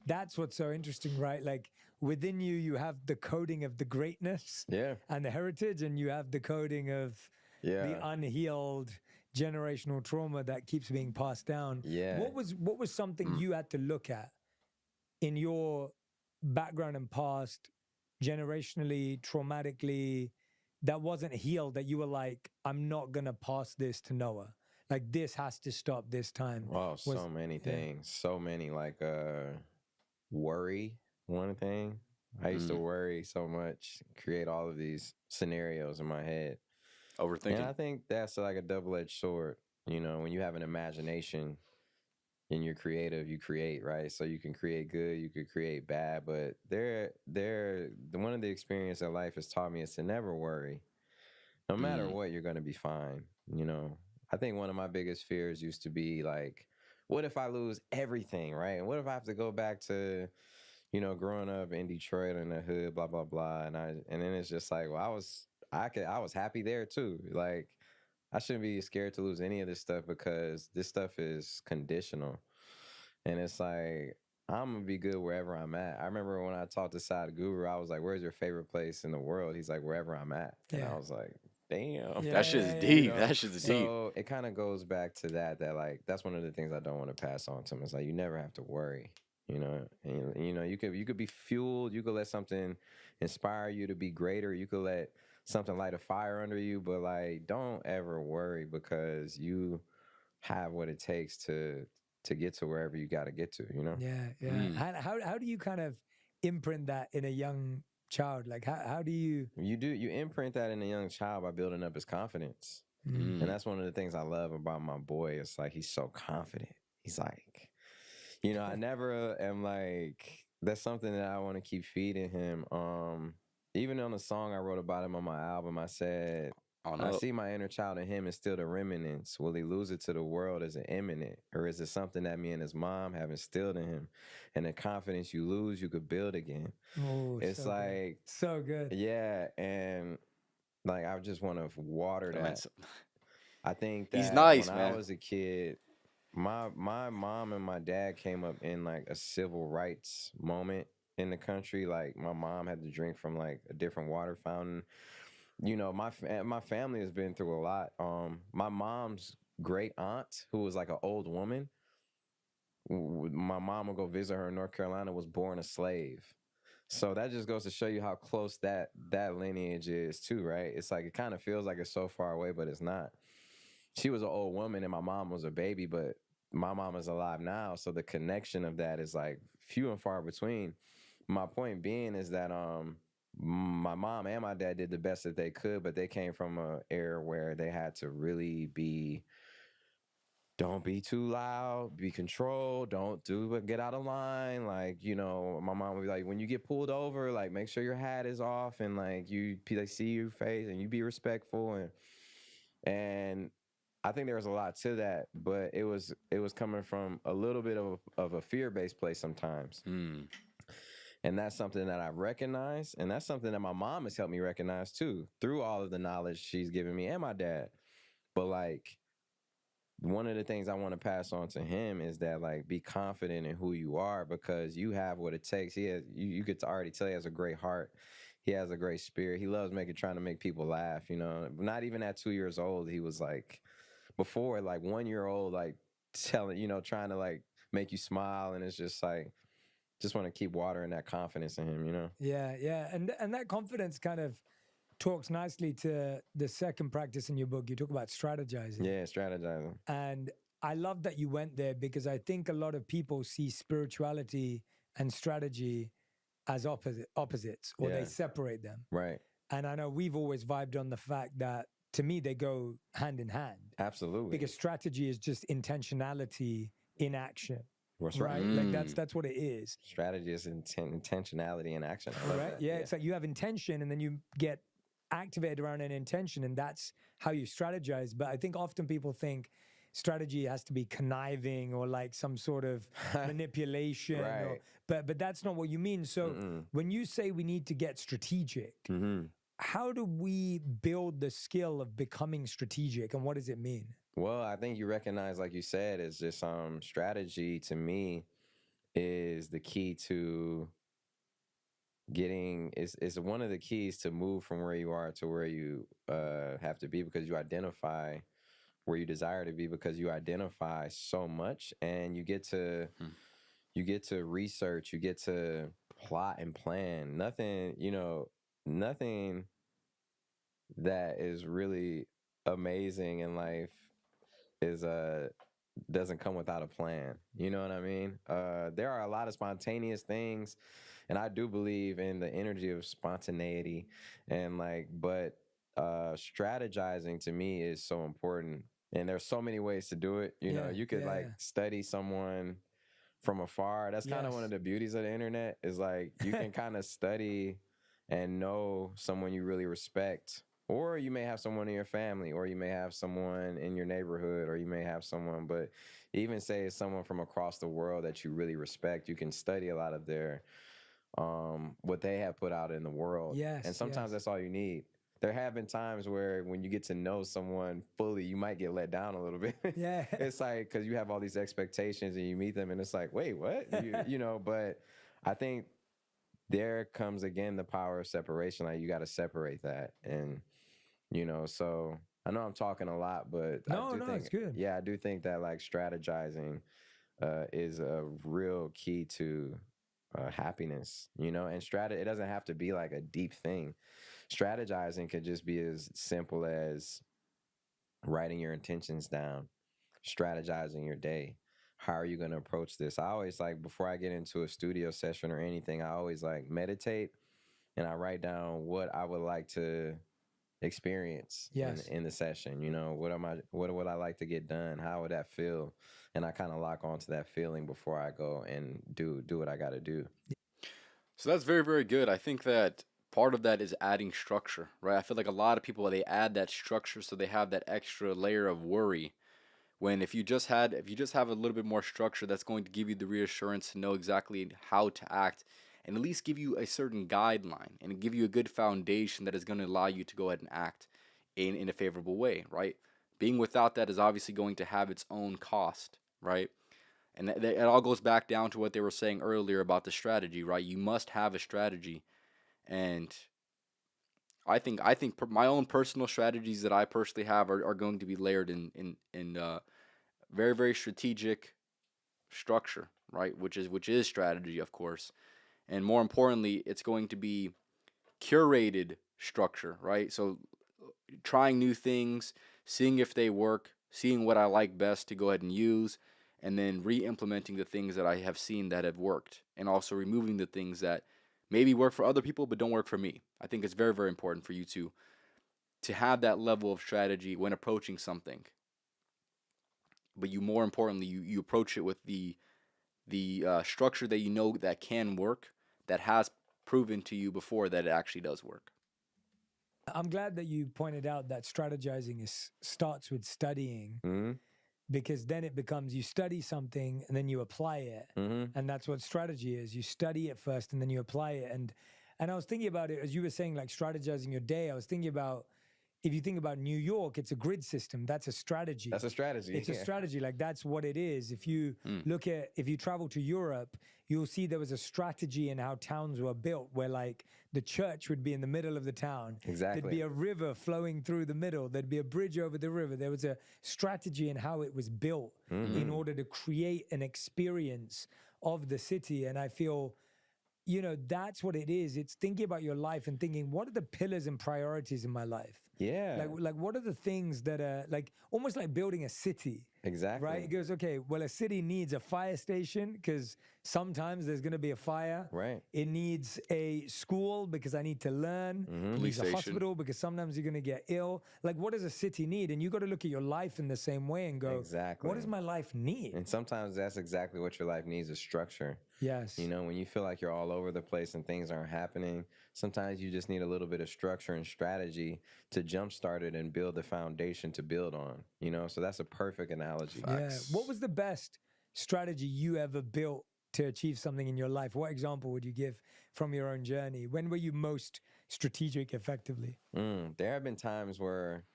That's what's so interesting, right? Like within you, you have the coding of the greatness and the heritage, and you have the coding of the unhealed generational trauma that keeps being passed down. What was something you had to look at in your background and past, generationally, traumatically, that wasn't healed, that you were like, I'm not gonna pass this to Noah? Like, this has to stop this time. Oh, so many things. So many, like worry, one thing. I used to worry so much, create all of these scenarios in my head. Overthinking. And I think that's like a double-edged sword. You know, when you have an imagination and you're creative, you create, right? So you can create good, you could create bad, but one of the experience that life has taught me is to never worry. No matter what, you're going to be fine, you know? I think one of my biggest fears used to be like, what if I lose everything, right? And what if I have to go back to, you know, growing up in Detroit in the hood, blah, blah, blah. And then it's just like, well, I was happy there too. Like, I shouldn't be scared to lose any of this stuff, because this stuff is conditional. And it's like, I'm going to be good wherever I'm at. I remember when I talked to Side Guru, I was like, where's your favorite place in the world? He's like, wherever I'm at. And I was like, damn. That shit's deep. You know? That shit's deep. So it kind of goes back to that like, that's one of the things I don't want to pass on to him. It's like, you never have to worry, you know? And, you know, you could be fueled. You could let something inspire you to be greater. You could let something light a fire under you, but like, don't ever worry, because you have what it takes to get to wherever you got to get to, you know? How do you kind of imprint that in a young child? Like, how do you imprint that in a young child by building up his confidence. And that's one of the things I love about my boy. It's like, he's so confident. He's like, you know, I never am like, that's something that I want to keep feeding him. Even on the song I wrote about him on my album, I said, I see my inner child in him and still the remnants. Will he lose it to the world as an imminent? Or is it something that me and his mom have instilled in him? And the confidence you lose, you could build again. Oh, it's so like... good. So good. Yeah, and like, I just want to water that. I think that he's nice, when man. I was a kid, my mom and my dad came up in like a civil rights moment in the country. Like, my mom had to drink from like a different water fountain. You know, my family has been through a lot. My mom's great aunt, who was like an old woman, my mom would go visit her in North Carolina, was born a slave. So that just goes to show you how close that lineage is too, right? It's like, it kind of feels like it's so far away, but it's not. She was an old woman and my mom was a baby, but my mom is alive now. So the connection of that is like few and far between. My point being is that my mom and my dad did the best that they could, but they came from an era where they had to really be, don't be too loud, be controlled, get out of line. Like, you know, my mom would be like, when you get pulled over, like, make sure your hat is off, and like, they see your face and you be respectful. And I think there was a lot to that, but it was coming from a little bit of a fear-based place sometimes. And that's something that I recognize, and that's something that my mom has helped me recognize too, through all of the knowledge she's given me, and my dad. But like, one of the things I want to pass on to him is that, like, be confident in who you are, because you have what it takes. You could already tell he has a great heart. He has a great spirit. He loves trying to make people laugh, you know. Not even at 2 years old, he was like, before, like 1 year old, like telling, you know, trying to like make you smile. And it's just like, just want to keep watering that confidence in him, you know? Yeah. And that confidence kind of talks nicely to the second practice in your book. You talk about strategizing. Yeah, strategizing. And I love that you went there, because I think a lot of people see spirituality and strategy as opposites, or they separate them. Right. And I know we've always vibed on the fact that, to me, they go hand in hand. Absolutely. Because strategy is just intentionality in action. That's right? Like that's what it is. Strategy is intentionality in action. I love Right? that. Yeah, it's like you have intention and then you get activated around an intention, and that's how you strategize. But I think often people think strategy has to be conniving or like some sort of manipulation. Right. But that's not what you mean. So when you say we need to get strategic, how do we build the skill of becoming strategic, and what does it mean? Well, I think you recognize, like you said, is just strategy to me is the key to getting is one of the keys to move from where you are to where you have to be, because you identify where you desire to be, because you identify so much, and you get to research, you get to plot and plan. Nothing that is really amazing in life is doesn't come without a plan. You know what I mean? There are a lot of spontaneous things, and I do believe in the energy of spontaneity, and but strategizing to me is so important. And there's so many ways to do it. You know, you could study someone from afar. That's kind of one of the beauties of the internet, is like you can kind of study and know someone you really respect. Or you may have someone in your family, or you may have someone in your neighborhood, or you may have someone, but even say it's someone from across the world that you really respect, you can study a lot of their, what they have put out in the world. Yes, and sometimes that's all you need. There have been times where when you get to know someone fully, you might get let down a little bit. Yeah. It's like, because you have all these expectations and you meet them and it's like, wait, what? But I think there comes again the power of separation. Like, you got to separate that. And, so I know I'm talking a lot, but no, think, it's good. Yeah, I do think that like strategizing is a real key to happiness, and it doesn't have to be like a deep thing. Strategizing could just be as simple as writing your intentions down, strategizing your day. How are you going to approach this? I always before I get into a studio session or anything, I always meditate, and I write down what I would like to experience in the session. What would I like to get done? How would that feel? And I kind of lock onto that feeling before I go and do what I got to do. So that's very, very good. I think that part of that is adding structure, right? I feel like a lot of people, they add that structure so they have that extra layer of worry. When if you just have a little bit more structure, that's going to give you the reassurance to know exactly how to act, and at least give you a certain guideline and give you a good foundation that is going to allow you to go ahead and act in a favorable way, right? Being without that is obviously going to have its own cost, right? And it all goes back down to what they were saying earlier about the strategy, right? You must have a strategy. And I think my own personal strategies that I personally have are going to be layered in very, very strategic structure, right? Which is strategy, of course. And more importantly, it's going to be curated structure, right? So trying new things, seeing if they work, seeing what I like best to go ahead and use, and then re-implementing the things that I have seen that have worked, and also removing the things that maybe work for other people but don't work for me. I think it's very, very important for you to have that level of strategy when approaching something. But more importantly, you approach it with the structure that you know that can work, that has proven to you before that it actually does work. I'm glad that you pointed out that strategizing starts with studying. Mm-hmm. Because then it becomes, you study something and then you apply it. Mm-hmm. And that's what strategy is. You study it first and then you apply it. And I was thinking about it, as you were saying, like strategizing your day. I was thinking about, if you think about New York, it's a grid system. That's a strategy. That's a strategy. It's a strategy. Like, that's what it is. If you if you travel to Europe, you'll see there was a strategy in how towns were built, where like the church would be in the middle of the town. Exactly. There'd be a river flowing through the middle. There'd be a bridge over the river. There was a strategy in how it was built in order to create an experience of the city. And I feel, that's what it is. It's thinking about your life and thinking, what are the pillars and priorities in my life? Yeah. Like what are the things that are like almost like building a city? Exactly. Right? He goes, okay, well, a city needs a fire station because sometimes there's going to be a fire. Right. It needs a school because I need to learn. It Police needs a station. hospital because sometimes you're going to get ill. Like, what does a city need? And you got to look at your life in the same way and go, Exactly. what does my life need? And sometimes that's exactly what your life needs, is structure. Yes. You know, when you feel like you're all over the place and things aren't happening, sometimes you just need a little bit of structure and strategy to jumpstart it and build the foundation to build on, you know? So that's a perfect analogy. Yeah. What was the best strategy you ever built to achieve something in your life? What example would you give from your own journey? When were you most strategic effectively? There have been times where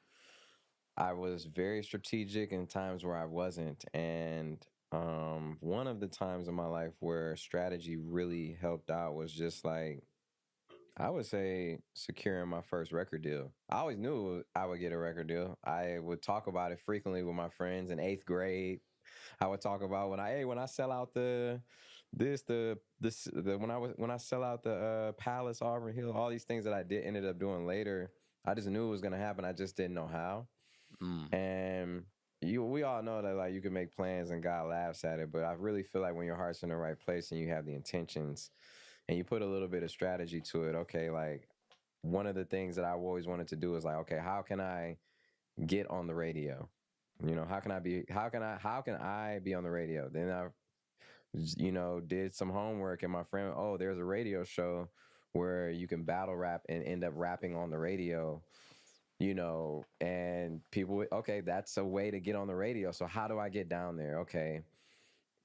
I was very strategic and times where I wasn't. And one of the times in my life where strategy really helped out was just like, I would say, securing my first record deal. I always knew I would get a record deal. I would talk about it frequently with my friends in 8th grade. I would talk about when I sell out when I sell out the Palace, Auburn Hill, all these things that I ended up doing later. I just knew it was gonna happen. I just didn't know how. And we all know that like you can make plans and God laughs at it, but I really feel like when your heart's in the right place and you have the intentions and you put a little bit of strategy to it, okay, like one of the things that I always wanted to do is like, okay, how can I get on the radio? You know, how can I be on the radio? Then I, you know, did some homework and my friend, oh, there's a radio show where you can battle rap and end up rapping on the radio. You know, and people, okay, that's a way to get on the radio. So how do I get down there? Okay.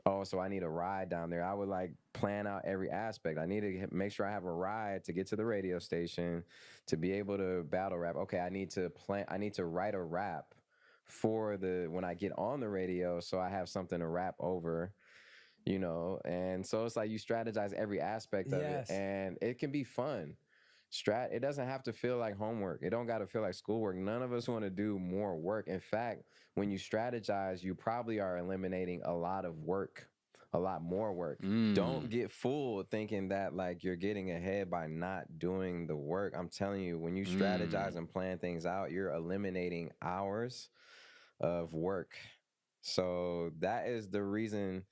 Oh, so I need a ride down there. I would like plan out every aspect. I need to make sure I have a ride to get to the radio station to be able to battle rap. Okay, I need to write a rap for when I get on the radio so I have something to rap over, you know. And so it's like you strategize every aspect of it, and it can be fun. It doesn't have to feel like homework. It don't got to feel like schoolwork. None of us want to do more work. In fact, when you strategize, you probably are eliminating a lot of work, a lot more work. Don't get fooled thinking that like you're getting ahead by not doing the work. I'm telling you, when you strategize and plan things out, you're eliminating hours of work. So that is the reason.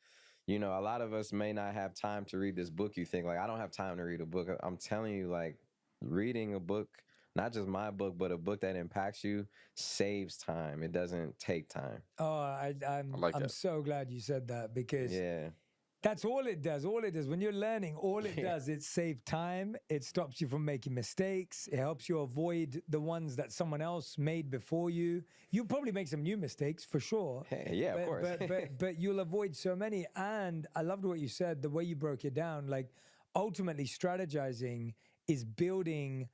You know, a lot of us may not have time to read this book. You think like, I don't have time to read a book. I'm telling you, like, reading a book, not just my book, but a book that impacts you, saves time. It doesn't take time. Oh, I'm so glad you said that because that's all it does. All it does when you're learning, all it does, it saves time. It stops you from making mistakes. It helps you avoid the ones that someone else made before you. You'll probably make some new mistakes for sure. Of course. but you'll avoid so many. And I loved what you said, the way you broke it down. Like ultimately strategizing is building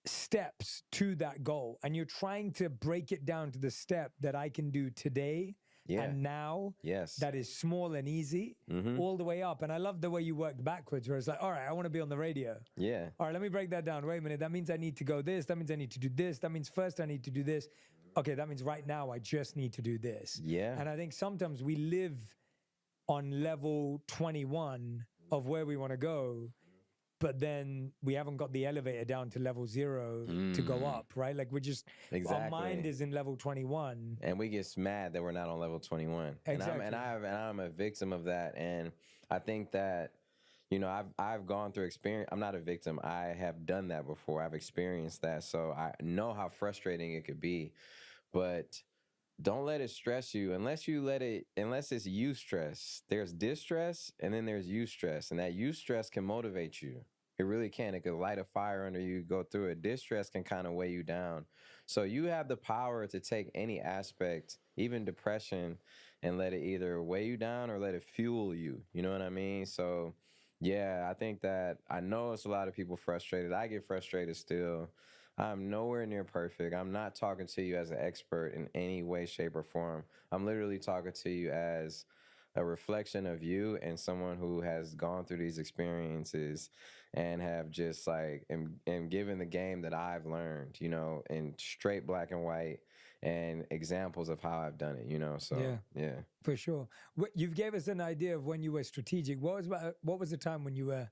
steps to that goal. And you're trying to break it down to the step that I can do today and now. That is small and easy all the way up. And I love the way you worked backwards where it's like, all right, I want to be on the radio. All right, let me break that down. Wait a minute. That means I need to go this. That means I need to do this. That means first I need to do this. Okay, that means right now I just need to do this. And I think sometimes we live on level 21 of where we want to go, but then we haven't got the elevator down to level 0 to go up, right? Like we're just, our mind is in level 21. And we get mad that we're not on level 21. Exactly. And I'm a victim of that. And I think that, you know, I've gone through experience. I'm not a victim. I have done that before. I've experienced that. So I know how frustrating it could be, but don't let it stress you unless it's eustress. There's distress and then there's eustress, and that eustress can motivate you. It really can. It could light a fire under you, go through it. Distress can kind of weigh you down. So you have the power to take any aspect, even depression, and let it either weigh you down or let it fuel you. You know what I mean? So yeah, I think that I know it's a lot of people frustrated. I get frustrated still. I'm nowhere near perfect. I'm not talking to you as an expert in any way, shape, or form. I'm literally talking to you as a reflection of you and someone who has gone through these experiences and have just like, and given the game that I've learned, you know, in straight black and white and examples of how I've done it, you know, so yeah. For sure. You've gave us an idea of when you were strategic. What was the time when you were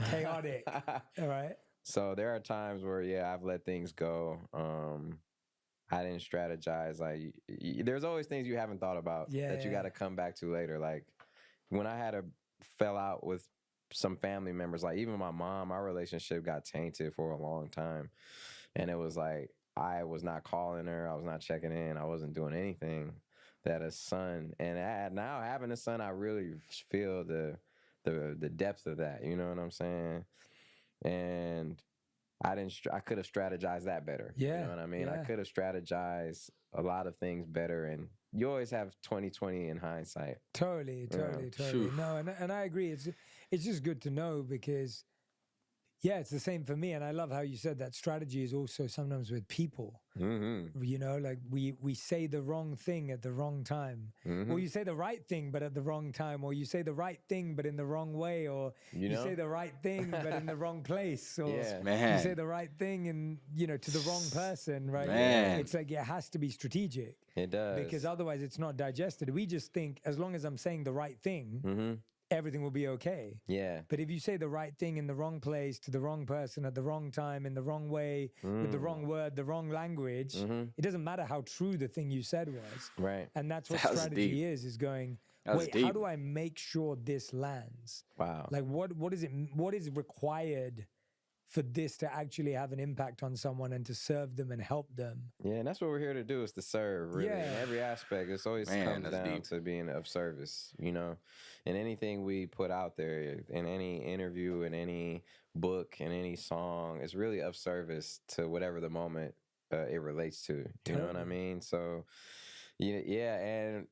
chaotic? All right. So there are times where, I've let things go. I didn't strategize. Like, there's always things you haven't thought about that you got to come back to later. Like when I had fell out with some family members, like even my mom, our relationship got tainted for a long time. And it was like, I was not calling her. I was not checking in. I wasn't doing anything. That a son, and now having a son, I really feel the depth of that. You know what I'm saying? And I could have strategized that better. Yeah. You know what I mean? Yeah. I could have strategized a lot of things better, and you always have 20/20 in hindsight. Totally. No, and I agree. It's just good to know because, yeah, it's the same for me. And I love how you said that strategy is also sometimes with people. Mm-hmm. You know, like we say the wrong thing at the wrong time, Mm-hmm. or you say the right thing but at the wrong time, or you say the right thing but in the wrong way, or you say the right thing but in the wrong place, or you say the right thing and to the wrong person, right? It's like it has to be strategic. It does, because otherwise it's not digested. We just think as long as I'm saying the right thing, everything will be okay. Yeah. But if you say the right thing in the wrong place to the wrong person at the wrong time in the wrong way with the wrong word, the wrong language, it doesn't matter how true the thing you said was. Right. And that's what strategy is going, wait, how do I make sure this lands? Wow. Like what is required for this to actually have an impact on someone and to serve them and help them? Yeah, and that's what we're here to do, is to serve, really. In every aspect. It's always comes down to being of service, And anything we put out there, in any interview, in any book, in any song, it's really of service to whatever the moment it relates to. You know what I mean? So, and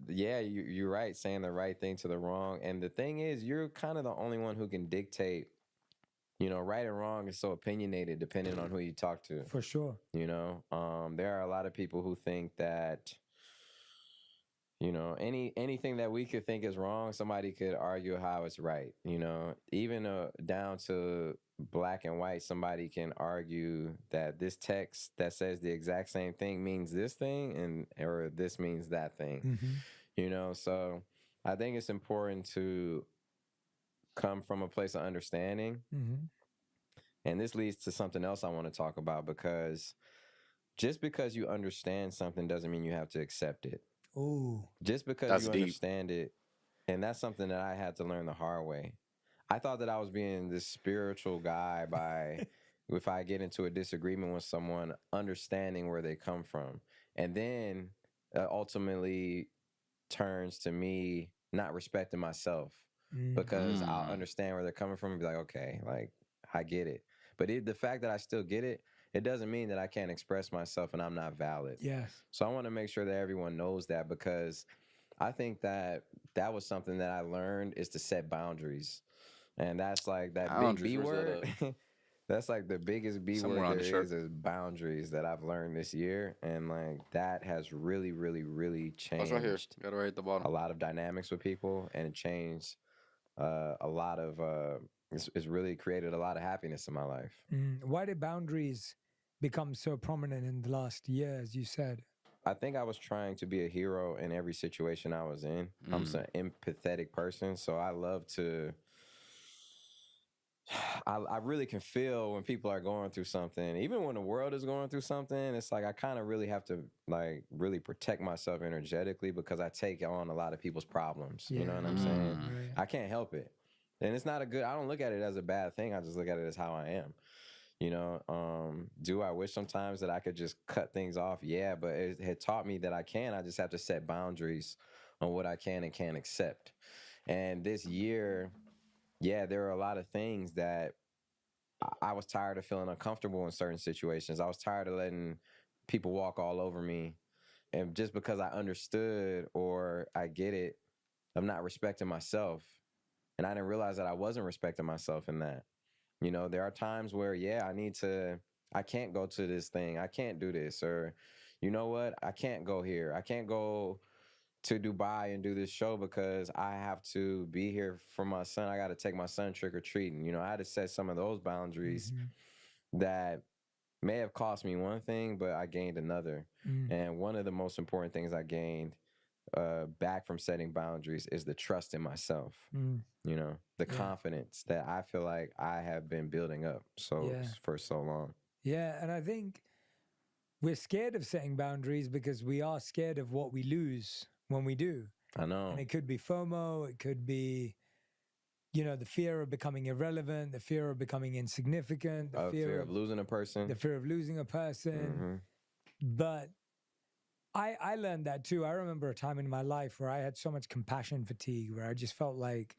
you're right, saying the right thing to the wrong. And the thing is, you're kind of the only one who can dictate. Right and wrong is so opinionated depending on who you talk to. For sure. There are a lot of people who think that, anything that we could think is wrong, somebody could argue how it's right. Even down to black and white, somebody can argue that this text that says the exact same thing means this thing or this means that thing. So I think it's important to come from a place of understanding. And this leads to something else I want to talk about, because just because you understand something doesn't mean you have to accept it. Ooh. Just because you understand it, and that's something that I had to learn the hard way. I thought that I was being this spiritual guy by, if I get into a disagreement with someone, understanding where they come from. And then ultimately turns to me not respecting myself. Because I'll understand where they're coming from and be like, okay, like, I get it. But the fact that I still get it, it doesn't mean that I can't express myself and I'm not valid. Yes. So I want to make sure that everyone knows that, because I think that was something that I learned, is to set boundaries. And that's like that big B word. That's like the biggest B word there is boundaries, that I've learned this year. And like that has really, really, really changed. That's right here. Got it right at the bottom. A lot of dynamics with people, and it changed a lot of it's really created a lot of happiness in my life. Why did boundaries become so prominent in the last year, as you said? I think I was trying to be a hero in every situation I was in. I'm an empathetic person, so I love to. I really can feel when people are going through something. Even when the world is going through something, it's like I kind of really have to like really protect myself energetically, because I take on a lot of people's problems. You know what I'm saying? Right. I can't help it. And it's not I don't look at it as a bad thing. I just look at it as how I am. Do I wish sometimes that I could just cut things off? Yeah, but it had taught me that I can. I just have to set boundaries on what I can and can't accept. And this year, there are a lot of things that I was tired of feeling uncomfortable in certain situations. I was tired of letting people walk all over me. And just because I understood or I get it, I'm not respecting myself. And I didn't realize that I wasn't respecting myself in that. There are times where, I can't go to this thing. I can't do this. Or, you know what? I can't go here. I can't go to Dubai and do this show because I have to be here for my son. I got to take my son trick-or-treating. I had to set some of those boundaries that may have cost me one thing, but I gained another. And one of the most important things I gained back from setting boundaries is the trust in myself. The confidence that I feel like I have been building up for so long. Yeah, and I think we're scared of setting boundaries because we are scared of what we lose when we do. I know. And it could be FOMO, it could be, you know, the fear of becoming irrelevant, the fear of becoming insignificant, the fear of losing a person. The fear of losing a person. But I learned that too. I remember a time in my life where I had so much compassion fatigue, where I just felt like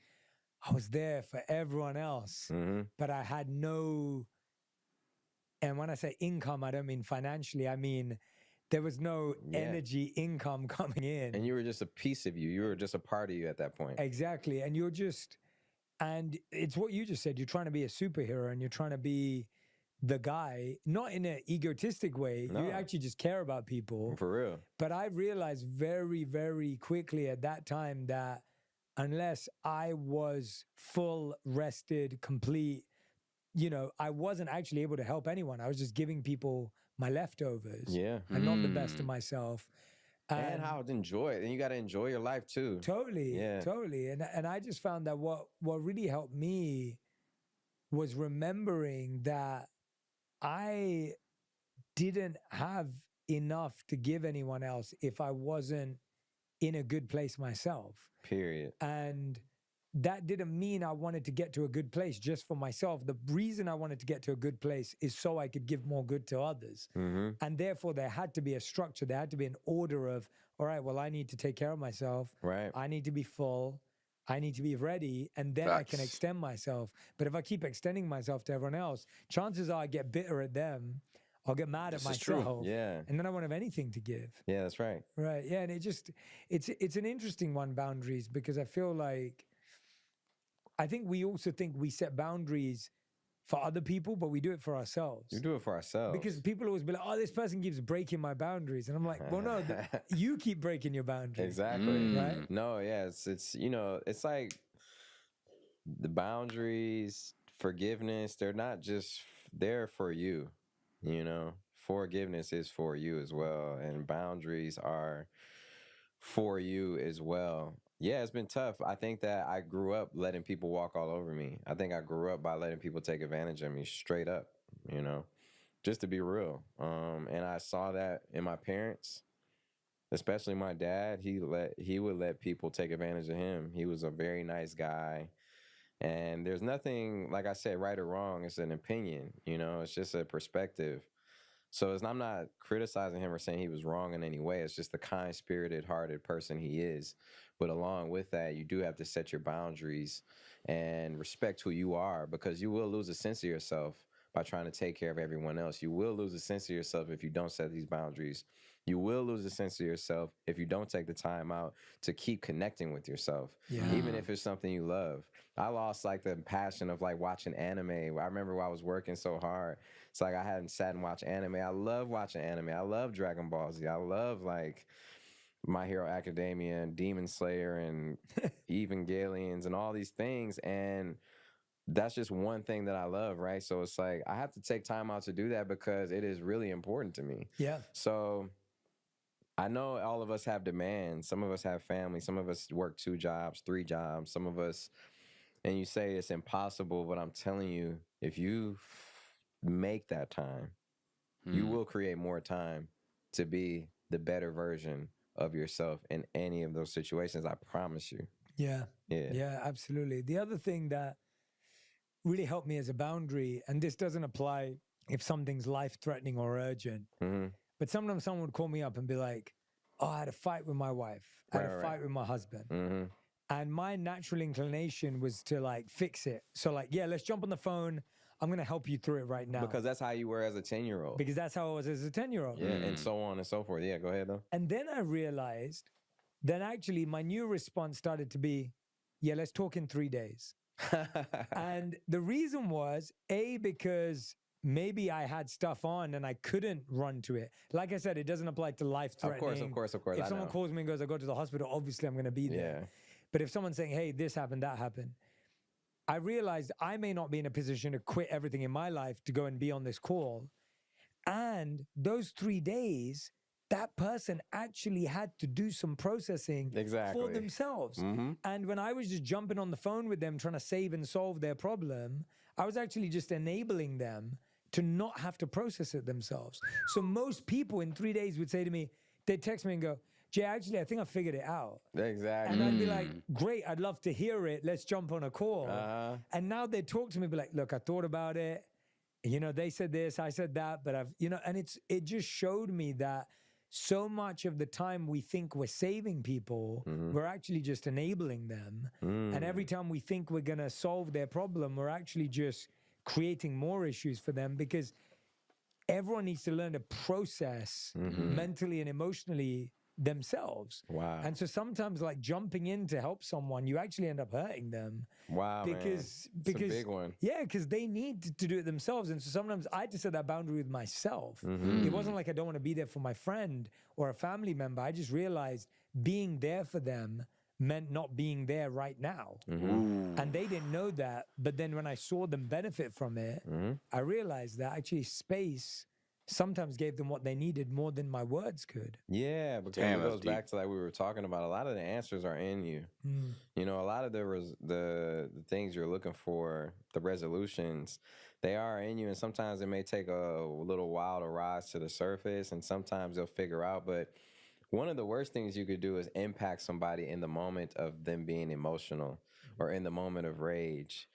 I was there for everyone else, but I had no, and when I say income, I don't mean financially, I mean there was no energy income coming in. And you were just a piece of you. You were just a part of you at that point. Exactly. And you're just, and it's what you just said. You're trying to be a superhero and you're trying to be the guy, not in an egotistic way. No. You actually just care about people. For real. But I realized very, very quickly at that time that unless I was full, rested, complete, you know, I wasn't actually able to help anyone. I was just giving people my leftovers. Yeah. And not the best of myself. And how to enjoy it. And you got to enjoy your life too. Totally. Yeah. Totally. And I just found that what really helped me was remembering that I didn't have enough to give anyone else if I wasn't in a good place myself. Period. And that didn't mean I wanted to get to a good place just for myself. The reason I wanted to get to a good place is so I could give more good to others. And therefore, there had to be a structure. There had to be an order of, all right, well, I need to take care of myself. Right. I need to be full. I need to be ready. And then I can extend myself. But if I keep extending myself to everyone else, chances are I get bitter at them. I'll get mad at myself. Yeah. And then I won't have anything to give. Yeah, that's right. Right. Yeah. And it's an interesting one, boundaries, because I feel like, I think we also think we set boundaries for other people, but we do it for ourselves. You do it for ourselves. Because people always be like, oh, this person keeps breaking my boundaries. And I'm like, well, no, you keep breaking your boundaries. Exactly. Right? No, yeah, it's you know, it's like the boundaries, forgiveness, they're not just there for you, you know. Forgiveness is for you as well. And boundaries are for you as well. Yeah, it's been tough. I think that I grew up letting people walk all over me. I think I grew up by letting people take advantage of me straight up, you know, just to be real. And I saw that in my parents, especially my dad. He would let people take advantage of him. He was a very nice guy. And there's nothing, like I said, right or wrong. It's an opinion, you know, it's just a perspective. So I'm not criticizing him or saying he was wrong in any way. It's just the kind-spirited, hearted person he is. But along with that, you do have to set your boundaries and respect who you are, because you will lose a sense of yourself by trying to take care of everyone else. You will lose a sense of yourself if you don't set these boundaries. You will lose a sense of yourself if you don't take the time out to keep connecting with yourself, even if it's something you love. I lost like the passion of like watching anime. I remember when I was working so hard. It's like I hadn't sat and watched anime. I love watching anime. I love Dragon Ball Z. I love like My Hero Academia and Demon Slayer and Evangelions and all these things. And that's just one thing that I love, right? So it's like I have to take time out to do that because it is really important to me. Yeah. So I know all of us have demands. Some of us have family. Some of us work 2 jobs, 3 jobs. Some of us, and you say it's impossible, but I'm telling you, if you make that time, you will create more time to be the better version of yourself in any of those situations. I promise you. Yeah. Yeah. Yeah, absolutely. The other thing that really helped me as a boundary, and this doesn't apply if something's life-threatening or urgent, but sometimes someone would call me up and be like, oh, I had a fight with my wife. I had a fight with my husband. And my natural inclination was to like fix it. So like, yeah, let's jump on the phone. I'm going to help you through it right now. Because that's how you were as a 10-year-old. Because that's how I was as a 10-year-old. Yeah, and so on and so forth. Yeah, go ahead though. And then I realized that actually my new response started to be, yeah, let's talk in 3 days. And the reason was, A, because maybe I had stuff on and I couldn't run to it. Like I said, it doesn't apply to life-threatening. Of course. If someone calls me and goes, I go to the hospital, obviously I'm going to be there. Yeah. But if someone's saying, hey, this happened, that happened, I realized I may not be in a position to quit everything in my life to go and be on this call. And those 3 days, that person actually had to do some processing for themselves. And when I was just jumping on the phone with them, trying to save and solve their problem, I was actually just enabling them to not have to process it themselves. So most people in 3 days would say to me, they'd text me and go, Jay, actually, I think I figured it out. Exactly. And I'd be like, great, I'd love to hear it. Let's jump on a call. And now they talk to me, be like, look, I thought about it. You know, they said this, I said that, but I've, you know, and it just showed me that so much of the time we think we're saving people, we're actually just enabling them. And every time we think we're going to solve their problem, we're actually just creating more issues for them, because everyone needs to learn to process mentally and emotionally themselves. Wow. And so sometimes, like, jumping in to help someone, you actually end up hurting them. Wow, because man. It's a big one. Yeah, because they need to do it themselves. And so sometimes I had to set that boundary with myself. It wasn't like I don't want to be there for my friend or a family member. I just realized being there for them meant not being there right now. And they didn't know that. But then when I saw them benefit from it, I realized that actually space sometimes gave them what they needed more than my words could. Yeah, because it goes back to, like we were talking about, a lot of the answers are in you. You know, a lot of the things you're looking for, the resolutions, they are in you. And sometimes it may take a little while to rise to the surface, and sometimes they'll figure out. But one of the worst things you could do is impact somebody in the moment of them being emotional, or in the moment of rage,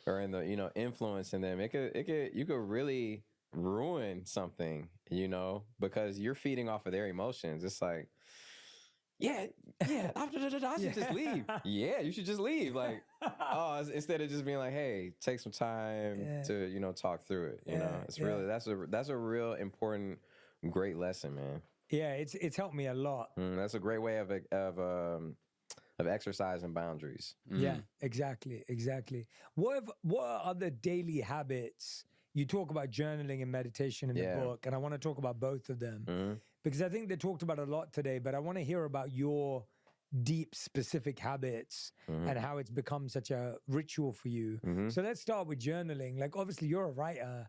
or in the, you know, influencing them. You could really ruin something, you know, because you're feeding off of their emotions. It's like, I should just leave. Yeah, you should just leave. Like, instead of just being like, hey, take some time to, you know, talk through it. You know, it's really, that's a real important, great lesson, man. Yeah, it's helped me a lot. That's a great way of exercising boundaries. Yeah, exactly. What are other daily habits? You talk about journaling and meditation in the book, and I want to talk about both of them because I think they talked about it a lot today, but I want to hear about your deep, specific habits and how it's become such a ritual for you. So let's start with journaling. Like, obviously, you're a writer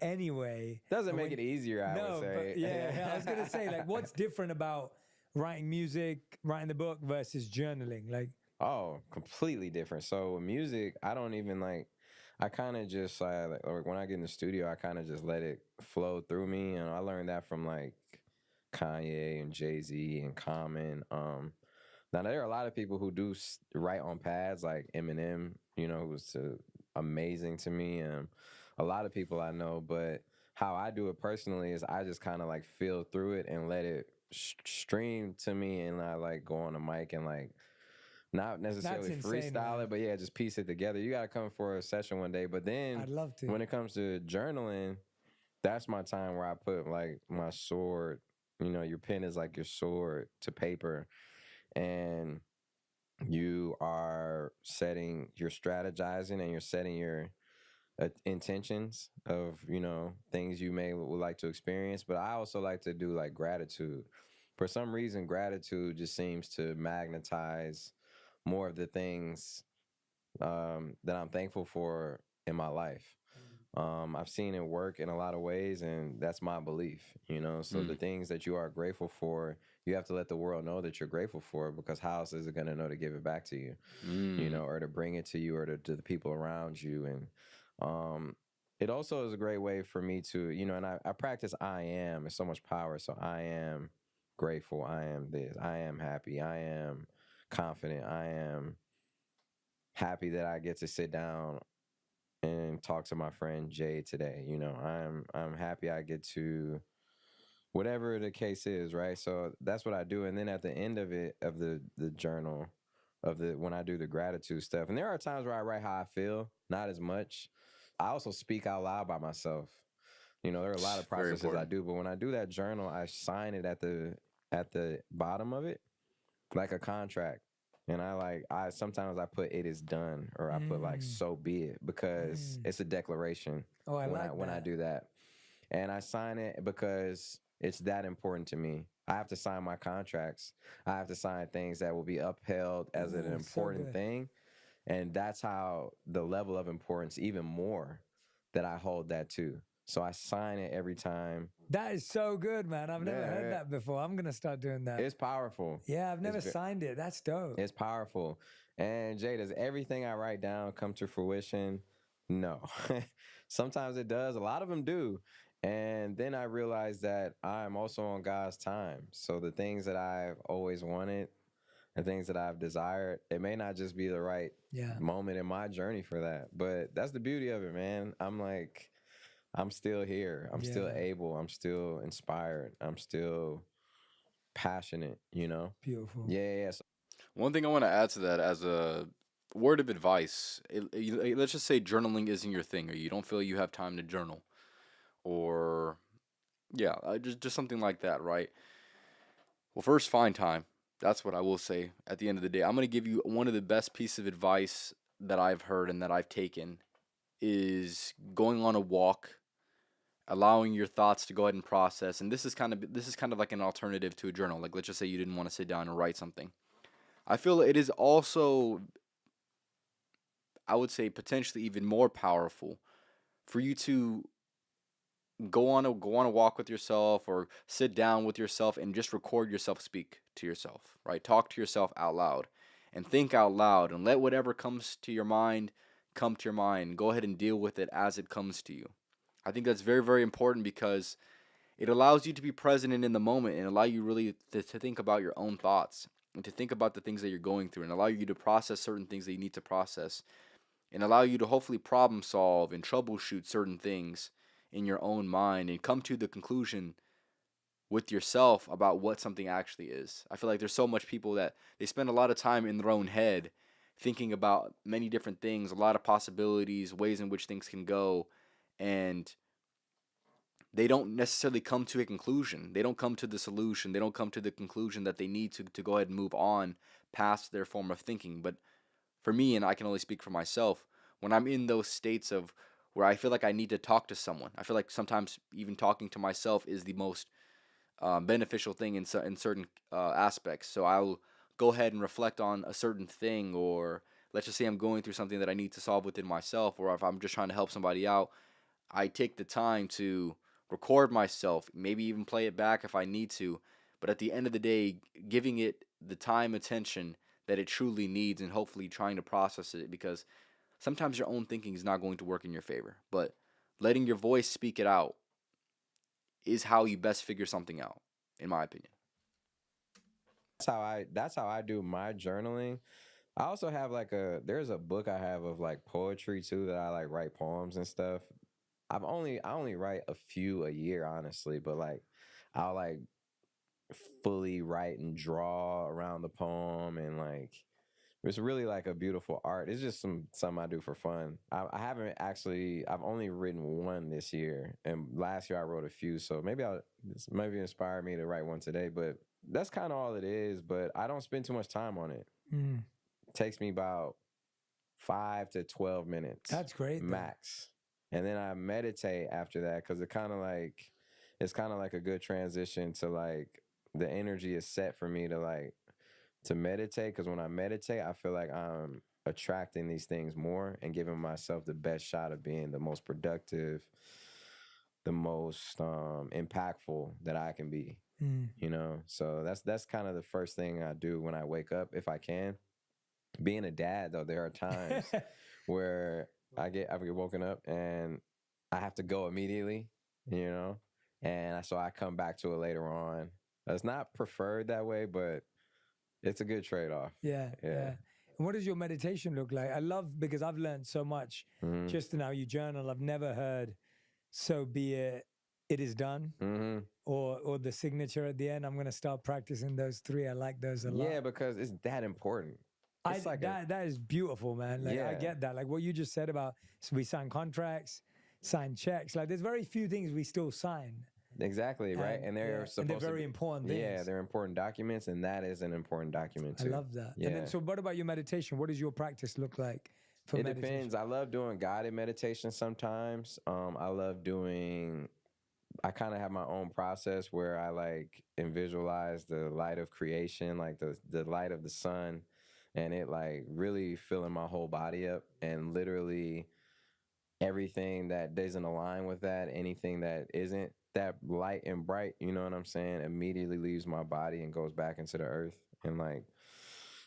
anyway. Doesn't make it easier, I would say. But I was going to say, like, what's different about writing music, writing the book versus journaling? Like, completely different. So with music, I don't even like, I kind of just like when I get in the studio, I kind of just let it flow through me. And I learned that from like Kanye and Jay-Z and Common. Now there are a lot of people who do write on pads, like Eminem, you know, who's amazing to me, and a lot of people I know. But how I do it personally is I just kind of like feel through it and let it stream to me, and I like go on the mic and like, not necessarily freestyle it, but yeah, just piece it together. You got to come for a session one day. But then I'd love to. When it comes to journaling, that's my time where I put like my sword, you know, your pen is like your sword to paper, and you are you're strategizing, and you're setting your intentions of, you know, things you would like to experience. But I also like to do like gratitude. For some reason, gratitude just seems to magnetize more of the things that I'm thankful for in my life. I've seen it work in a lot of ways, and that's my belief, you know. So the things that you are grateful for, you have to let the world know that you're grateful for, because how else is it going to know to give it back to you, you know, or to bring it to you, or to the people around you. And it also is a great way for me to, you know, and I practice I am. It's so much power. So I am grateful. I am this. I am happy. I am confident. I am happy that I get to sit down and talk to my friend Jay today. You know, I'm happy I get to, whatever the case is, right? So that's what I do. And then at the end of it, of the journal, when I do the gratitude stuff, and there are times where I write how I feel, not as much. I also speak out loud by myself. You know, there are a lot of processes I do, but when I do that journal, I sign it at the bottom of it, like a contract. And I sometimes I put "it is done," or I put like "so be it," because it's a declaration. When I do that, and I sign it because it's that important to me. I have to sign my contracts. I have to sign things that will be upheld as an important thing, and that's how the level of importance, even more, that I hold that to. So I sign it every time. That is so good, man. I've never heard that before. I'm going to start doing that. It's powerful. Yeah, I've never signed it. That's dope. It's powerful. And Jay, does everything I write down come to fruition? No. Sometimes it does. A lot of them do. And then I realized that I'm also on God's time. So the things that I've always wanted, the things that I've desired, it may not just be the right moment in my journey for that. But that's the beauty of it, man. I'm like, I'm still here. I'm still able. I'm still inspired. I'm still passionate, you know? Beautiful. Yeah. So One thing I want to add to that as a word of advice, let's just say journaling isn't your thing, or you don't feel you have time to journal, or yeah, just something like that, right? Well, first, find time. That's what I will say at the end of the day. I'm going to give you one of the best pieces of advice that I've heard and that I've taken is going on a walk, allowing your thoughts to go ahead and process. And this is kind of like an alternative to a journal. Like, let's just say you didn't want to sit down and write something. I feel it is also, I would say, potentially even more powerful for you to go on a walk with yourself or sit down with yourself and just record yourself speak to yourself, right? Talk to yourself out loud and think out loud and let whatever comes to your mind come to your mind. Go ahead and deal with it as it comes to you. I think that's very, very important because it allows you to be present and in the moment and allow you really to think about your own thoughts and to think about the things that you're going through and allow you to process certain things that you need to process and allow you to hopefully problem solve and troubleshoot certain things in your own mind and come to the conclusion with yourself about what something actually is. I feel like there's so much people that they spend a lot of time in their own head thinking about many different things, a lot of possibilities, ways in which things can go, and they don't necessarily come to a conclusion. They don't come to the solution. They don't come to the conclusion that they need to go ahead and move on past their form of thinking. But for me, and I can only speak for myself, when I'm in those states of where I feel like I need to talk to someone, I feel like sometimes even talking to myself is the most beneficial thing in certain aspects. So I'll go ahead and reflect on a certain thing, or let's just say I'm going through something that I need to solve within myself, or if I'm just trying to help somebody out, I take the time to record myself, maybe even play it back if I need to. But at the end of the day, giving it the time, attention that it truly needs, and hopefully trying to process it because sometimes your own thinking is not going to work in your favor. But letting your voice speak it out is how you best figure something out, in my opinion. that's how I do my journaling. I also have there's a book I have of like poetry too that I like write poems and stuff. I only write a few a year, honestly, but like I'll like fully write and draw around the poem, and like it's really like a beautiful art. It's just something I do for fun. I haven't actually. I've only written one this year, and last year I wrote a few. So this maybe inspired me to write one today. But that's kind of all it is. But I don't spend too much time on it. It takes me about 5 to 12 minutes. That's great, though. Max. And then I meditate after that because it's kind of like a good transition to like the energy is set for me to meditate, because when I meditate, I feel like I'm attracting these things more and giving myself the best shot of being the most productive, the most impactful that I can be. You know, so that's kind of the first thing I do when I wake up, if I can. Being a dad, though, there are times where I get woken up and I have to go immediately, you know, and so I come back to it later on. It's not preferred that way, but it's a good trade-off. Yeah. And what does your meditation look like? I love, because I've learned so much just in how you journal. I've never heard "so be it, it is done," or the signature at the end. I'm going to start practicing those three. I like those a lot. Yeah, because it's that important. It's that is beautiful, man. Like I get that. Like what you just said about we sign contracts, sign checks. Like there's very few things we still sign. Exactly, right? And they're supposed they're very important things. Yeah, they're important documents, and that is an important document too. I love that. Yeah. And then, so what about your meditation? What does your practice look like for meditation? It depends. I love doing guided meditation sometimes. I kind of have my own process where I like and visualize the light of creation, like the light of the sun, and it like really filling my whole body up, and literally everything that doesn't align with that, anything that isn't that light and bright, you know what I'm saying, immediately leaves my body and goes back into the earth. And like,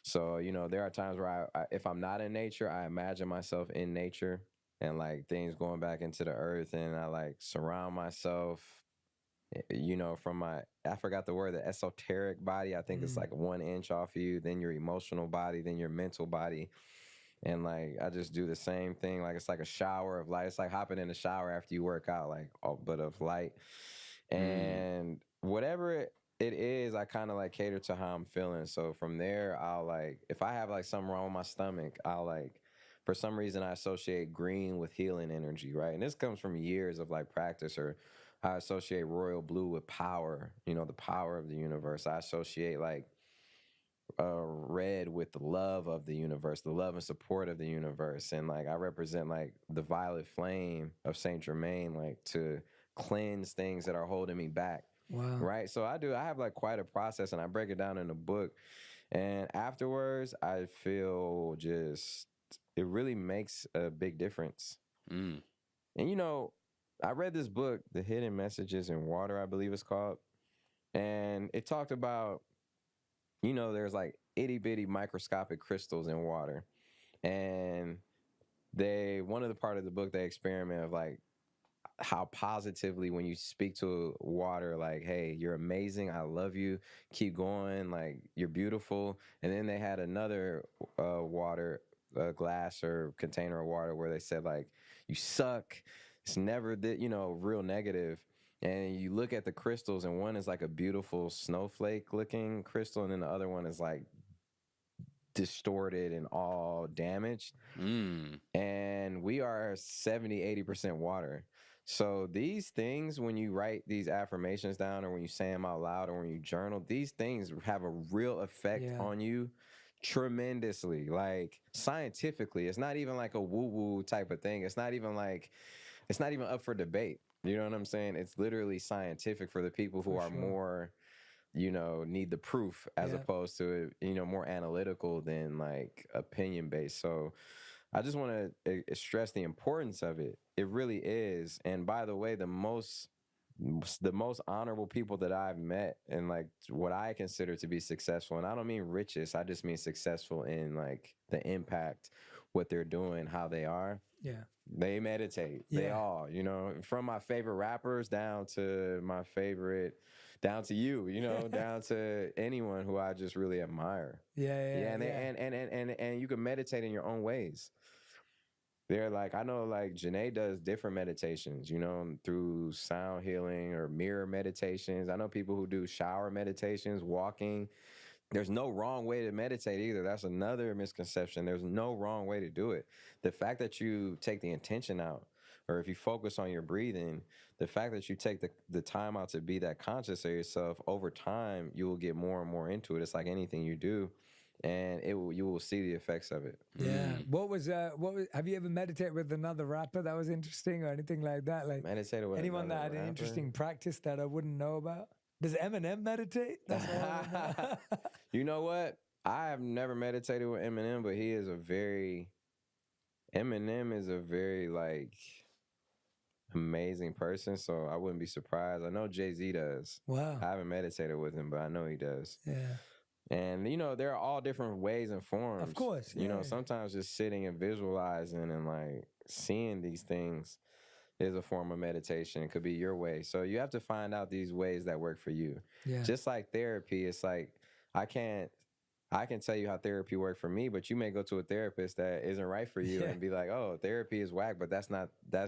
so, you know, there are times where if I'm not in nature, I imagine myself in nature. and like things going back into the earth, and I like surround myself, from I forgot the word, the esoteric body. I think it's like 1 inch off of you, then your emotional body, then your mental body. And like I just do the same thing. Like it's like a shower of light. It's like hopping in the shower after you work out, like but of light. And whatever it is, I kind of like cater to how I'm feeling. So from there, I'll like, if I have like something wrong with my stomach, I'll like, for some reason I associate green with healing energy, right? And this comes from years of like practice, or I associate royal blue with power, the power of the universe. I associate like red with the love of the universe, the love and support of the universe. And like I represent like the violet flame of Saint Germain, like to cleanse things that are holding me back. Wow. Right. So I have like quite a process, and I break it down in the book. And afterwards, I feel it really makes a big difference. And I read this book, The Hidden Messages in Water, I believe it's called. And it talked about, there's like itty bitty microscopic crystals in water. And one of the part of the book, they experiment of like how positively when you speak to water, like, hey, you're amazing, I love you, keep going, like you're beautiful. And then they had another water glass or container of water where they said like, you suck, it's never real negative. And you look at the crystals, and one is like a beautiful snowflake looking crystal, and then the other one is like distorted and all damaged. And we are 70-80% water. So these things, when you write these affirmations down, or when you say them out loud, or when you journal, these things have a real effect on you tremendously. Like scientifically, it's not even like a woo-woo type of thing. It's not even up for debate. You know what I'm saying? It's literally scientific for the people who are more, need the proof, as opposed to, more analytical than like opinion based. So I just want to stress the importance of it. It really is. And by the way, the most honorable people that I've met, and like what I consider to be successful, and I don't mean richest, I just mean successful in like the impact, what they're doing, how they are. Yeah. They meditate. They all, from my favorite rappers down to down to you, down to anyone who I just really admire. And you can meditate in your own ways. They're like, I know like Janae does different meditations, through sound healing or mirror meditations. I know people who do shower meditations, walking. There's no wrong way to meditate either. That's another misconception. There's no wrong way to do it. The fact that you take the intention out, or if you focus on your breathing, the fact that you take the time out to be that conscious of yourself, over time, you will get more and more into it. It's like anything you do, and you will see the effects of it. Yeah. What was have you ever meditated with another rapper that was interesting, or anything like that? Like meditated with anyone that had an interesting practice that I wouldn't know about? Does Eminem meditate? That's all I know. You know what? I have never meditated with Eminem, but Eminem is a very like amazing person, so I wouldn't be surprised. I know Jay-Z does. Wow. I haven't meditated with him, but I know he does. Yeah. And there are all different ways and forms. Of course. Sometimes just sitting and visualizing and like seeing these things is a form of meditation. It could be your way. So you have to find out these ways that work for you. Yeah. Just like therapy, it's like I can tell you how therapy worked for me, but you may go to a therapist that isn't right for you and be like, oh, therapy is whack, but that's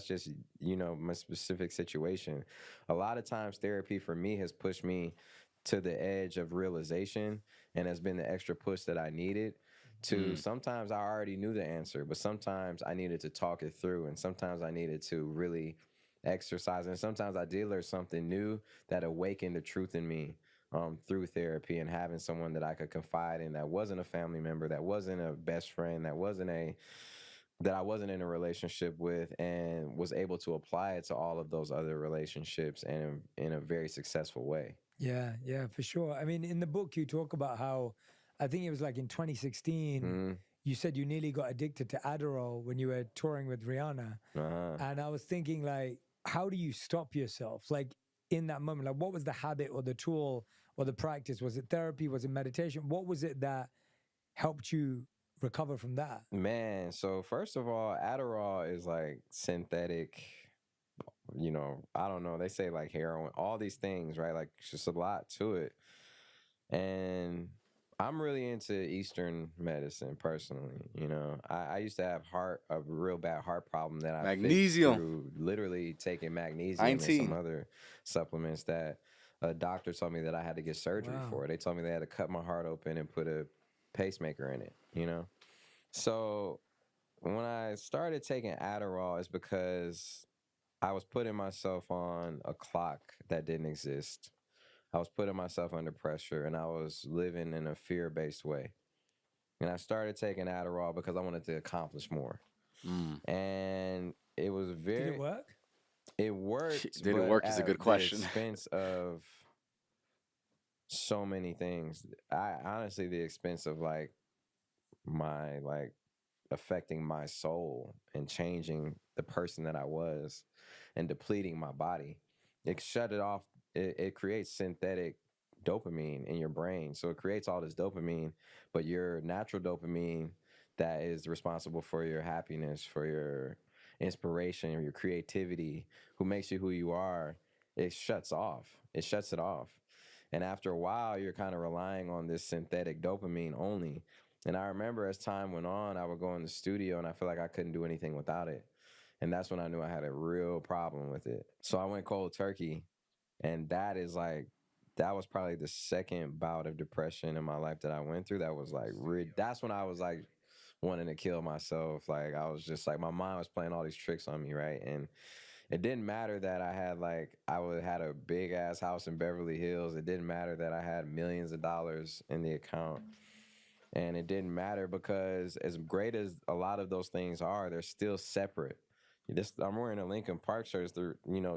just, my specific situation. A lot of times therapy for me has pushed me to the edge of realization, and has been the extra push that I needed. Sometimes I already knew the answer, but sometimes I needed to talk it through, and sometimes I needed to really exercise, and sometimes I did learn something new that awakened the truth in me through therapy, and having someone that I could confide in, that wasn't a family member, that wasn't a best friend, that I wasn't in a relationship with, and was able to apply it to all of those other relationships, and in a very successful way. Yeah, for sure. I mean, in the book, you talk about how, I think it was like in 2016, you said you nearly got addicted to Adderall when you were touring with Rihanna. And I was thinking, like, how do you stop yourself? Like, in that moment, like, what was the habit or the tool or the practice? Was it therapy? Was it meditation? What was it that helped you recover from that? Man, so first of all, Adderall is like synthetic, I don't know. They say like heroin, all these things, right? Like it's just a lot to it. And I'm really into Eastern medicine personally. I used to have a real bad heart problem that I fixed Magnesium. through literally taking magnesium and 19. some other supplements that a doctor told me that I had to get surgery Wow. for. They told me they had to cut my heart open and put a pacemaker in it. So when I started taking Adderall, it's because I was putting myself on a clock that didn't exist. I was putting myself under pressure, and I was living in a fear-based way. And I started taking Adderall because I wanted to accomplish more. And it was Did it work? It worked. Did it but work is a at good question. The expense of so many things. Honestly, the expense of like my affecting my soul and changing the person that I was and depleting my body. It shut it off. It creates synthetic dopamine in your brain. So it creates all this dopamine, but your natural dopamine that is responsible for your happiness, for your inspiration, or your creativity, who makes you who you are, it shuts off. It shuts it off. And after a while, you're kind of relying on this synthetic dopamine only. And I remember as time went on, I would go in the studio and I feel like I couldn't do anything without it. And that's when I knew I had a real problem with it. So I went cold turkey. And that was probably the second bout of depression in my life that I went through. That was like, that's when I was like wanting to kill myself. Like I was just like, my mind was playing all these tricks on me, right? And it didn't matter that I had a big ass house in Beverly Hills. It didn't matter that I had millions of dollars in the account. And it didn't matter because as great as a lot of those things are, they're still separate. I'm wearing a Linkin Park shirt.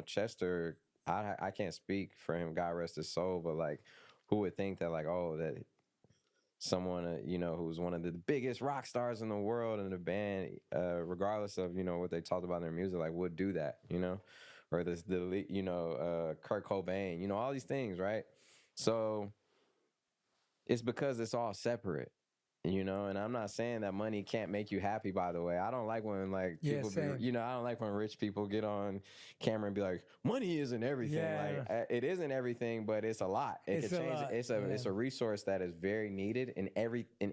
Chester, I can't speak for him, God rest his soul, but like who would think that like, oh, that someone, who's one of the biggest rock stars in the world in the band, regardless of, what they talked about in their music, like would do that, or Kurt Cobain, all these things, right? So it's because it's all separate. And I'm not saying that money can't make you happy, by the way. I don't like when like people I don't like when rich people get on camera and be like, money isn't everything. Yeah. It isn't everything, but it's a lot. It can change. It's a resource that is very needed in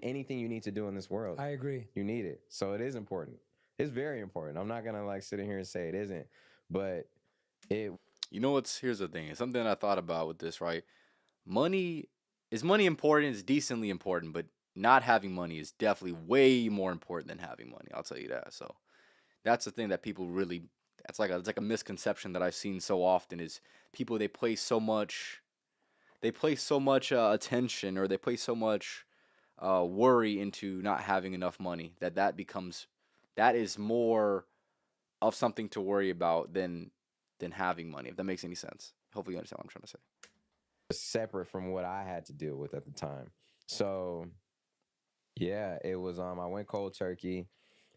anything you need to do in this world. I agree. You need it. So it is important. It's very important. I'm not gonna like sit in here and say it isn't, but here's the thing. It's something I thought about with this, right? Money important? It's decently important, but not having money is definitely way more important than having money. I'll tell you that. So that's the thing that people really, it's like a misconception that I've seen so often is people, they place so much attention, or they place so much worry into not having enough money that is more of something to worry about than having money, if that makes any sense. Hopefully you understand what I'm trying to say. Separate from what I had to deal with at the time. So yeah, it was I went cold turkey,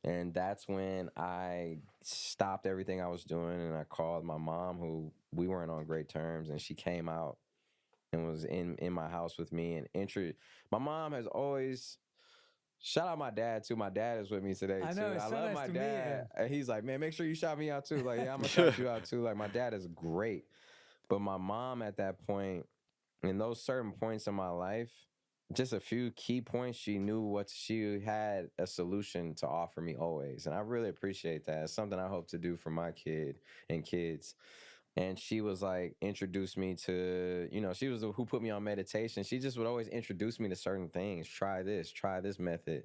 and that's when I stopped everything I was doing and I called my mom, who we weren't on great terms, and she came out and was in my house with me and my mom has always shout out my dad too. My dad is with me today I know, too. it's I so love nice my to meet dad. him. And he's like, man, make sure you shout me out too. Like, yeah, I'm gonna shout you out too. Like my dad is great. But my mom at that point, in those certain points in my life, just a few key points, she had a solution to offer me always. And I really appreciate that. It's something I hope to do for my kid and kids. And she was like, introduced me to, she was who put me on meditation. She just would always introduce me to certain things. Try this method.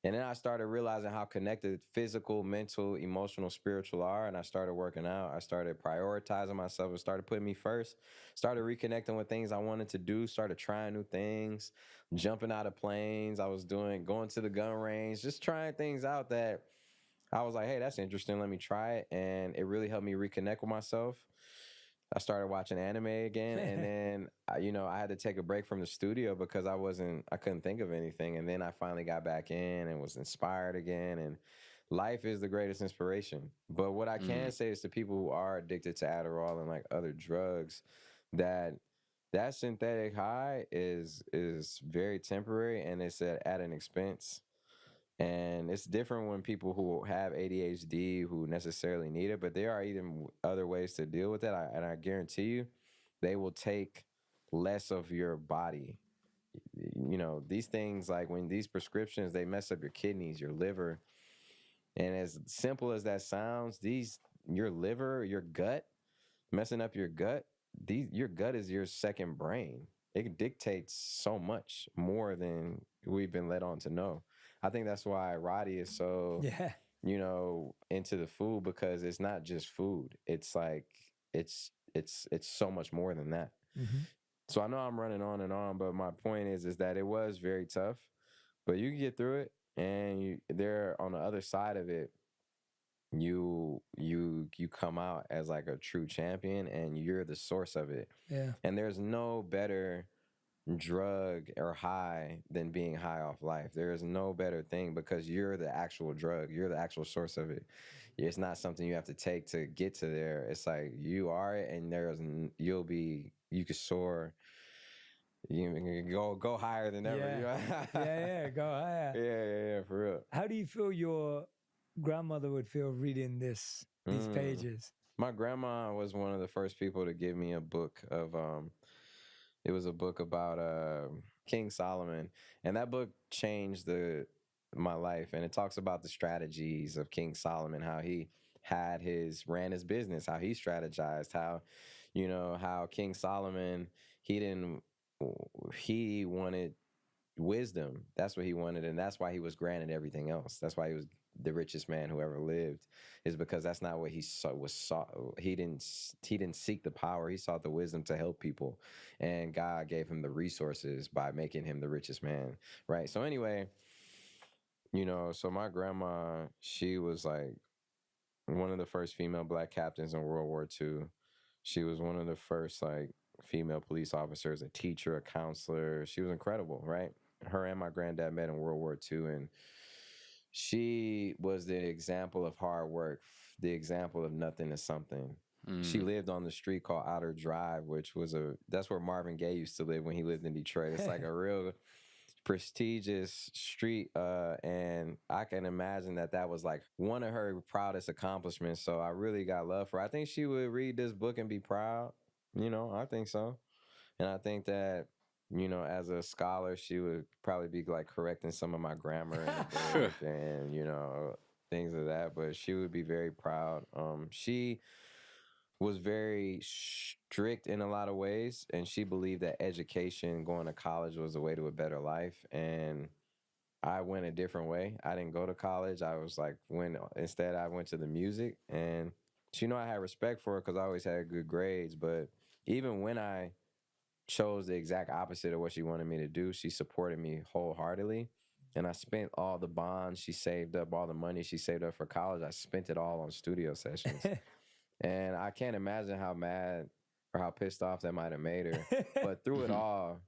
And then I started realizing how connected physical, mental, emotional, spiritual are. And I started working out. I started prioritizing myself and started putting me first. Started reconnecting with things I wanted to do. Started trying new things, jumping out of planes. Going to the gun range, just trying things out that I was like, hey, that's interesting. Let me try it. And it really helped me reconnect with myself. I started watching anime again, and then I had to take a break from the studio because I couldn't think of anything, and then I finally got back in and was inspired again, and life is the greatest inspiration. But what I can say is to people who are addicted to Adderall and like other drugs, that synthetic high is very temporary, and it's at an expense. And it's different when people who have ADHD who necessarily need it, but there are even other ways to deal with it. And I guarantee you, they will take less of your body. You know, these things, like when these prescriptions, they mess up your kidneys, your liver. And as simple as that sounds, your liver, your gut, messing up your gut, your gut is your second brain. It dictates so much more than we've been led on to know. I think that's why Roddy is so, you know, into the food, because it's not just food. It's like it's so much more than that. So I know I'm running on and on, but my point is that it was very tough, but you can get through it, and there on the other side of it, you come out as like a true champion, and you're the source of it. Yeah. And there's no better drug or high than being high off life. There is no better thing, because you're the actual drug. You're the actual source of it. It's not something you have to take to get to there. It's like you are it, and you could soar. You can go higher than ever. Yeah, go higher. Yeah, for real. How do you feel your grandmother would feel reading these pages? My grandma was one of the first people to give me a book of it was a book about King Solomon, and that book changed my life. And it talks about the strategies of King Solomon, how he ran his business, how he strategized, how King Solomon, he wanted wisdom. That's what he wanted, and that's why he was granted everything else. That's why he was the richest man who ever lived, is because that's not what he saw. He didn't seek the power. He sought the wisdom to help people, and God gave him the resources by making him the richest man, right? So anyway, so my grandma, she was like one of the first female black captains in World War II. She was one of the first like female police officers, a teacher, a counselor. She was incredible, right? Her and my granddad met in World War II, and she was the example of hard work, the example of nothing to something. She lived on the street called Outer Drive, which was that's where Marvin Gaye used to live when he lived in Detroit. It's like a real prestigious street, and I can imagine that was like one of her proudest accomplishments. So I really got love for her. I think she would read this book and be proud. I think so. And I think that, as a scholar, she would probably be like correcting some of my grammar in the book and, things of that. But she would be very proud. She was very strict in a lot of ways, and she believed that education, going to college, was the way to a better life. And I went a different way. I didn't go to college. I was like, instead I went to the music, and she I had respect for her because I always had good grades. But even when I chose the exact opposite of what she wanted me to do, she supported me wholeheartedly. And I spent all the bonds she saved up, all the money she saved up for college, I spent it all on studio sessions. And I can't imagine how mad or how pissed off that might have made her. But through it all,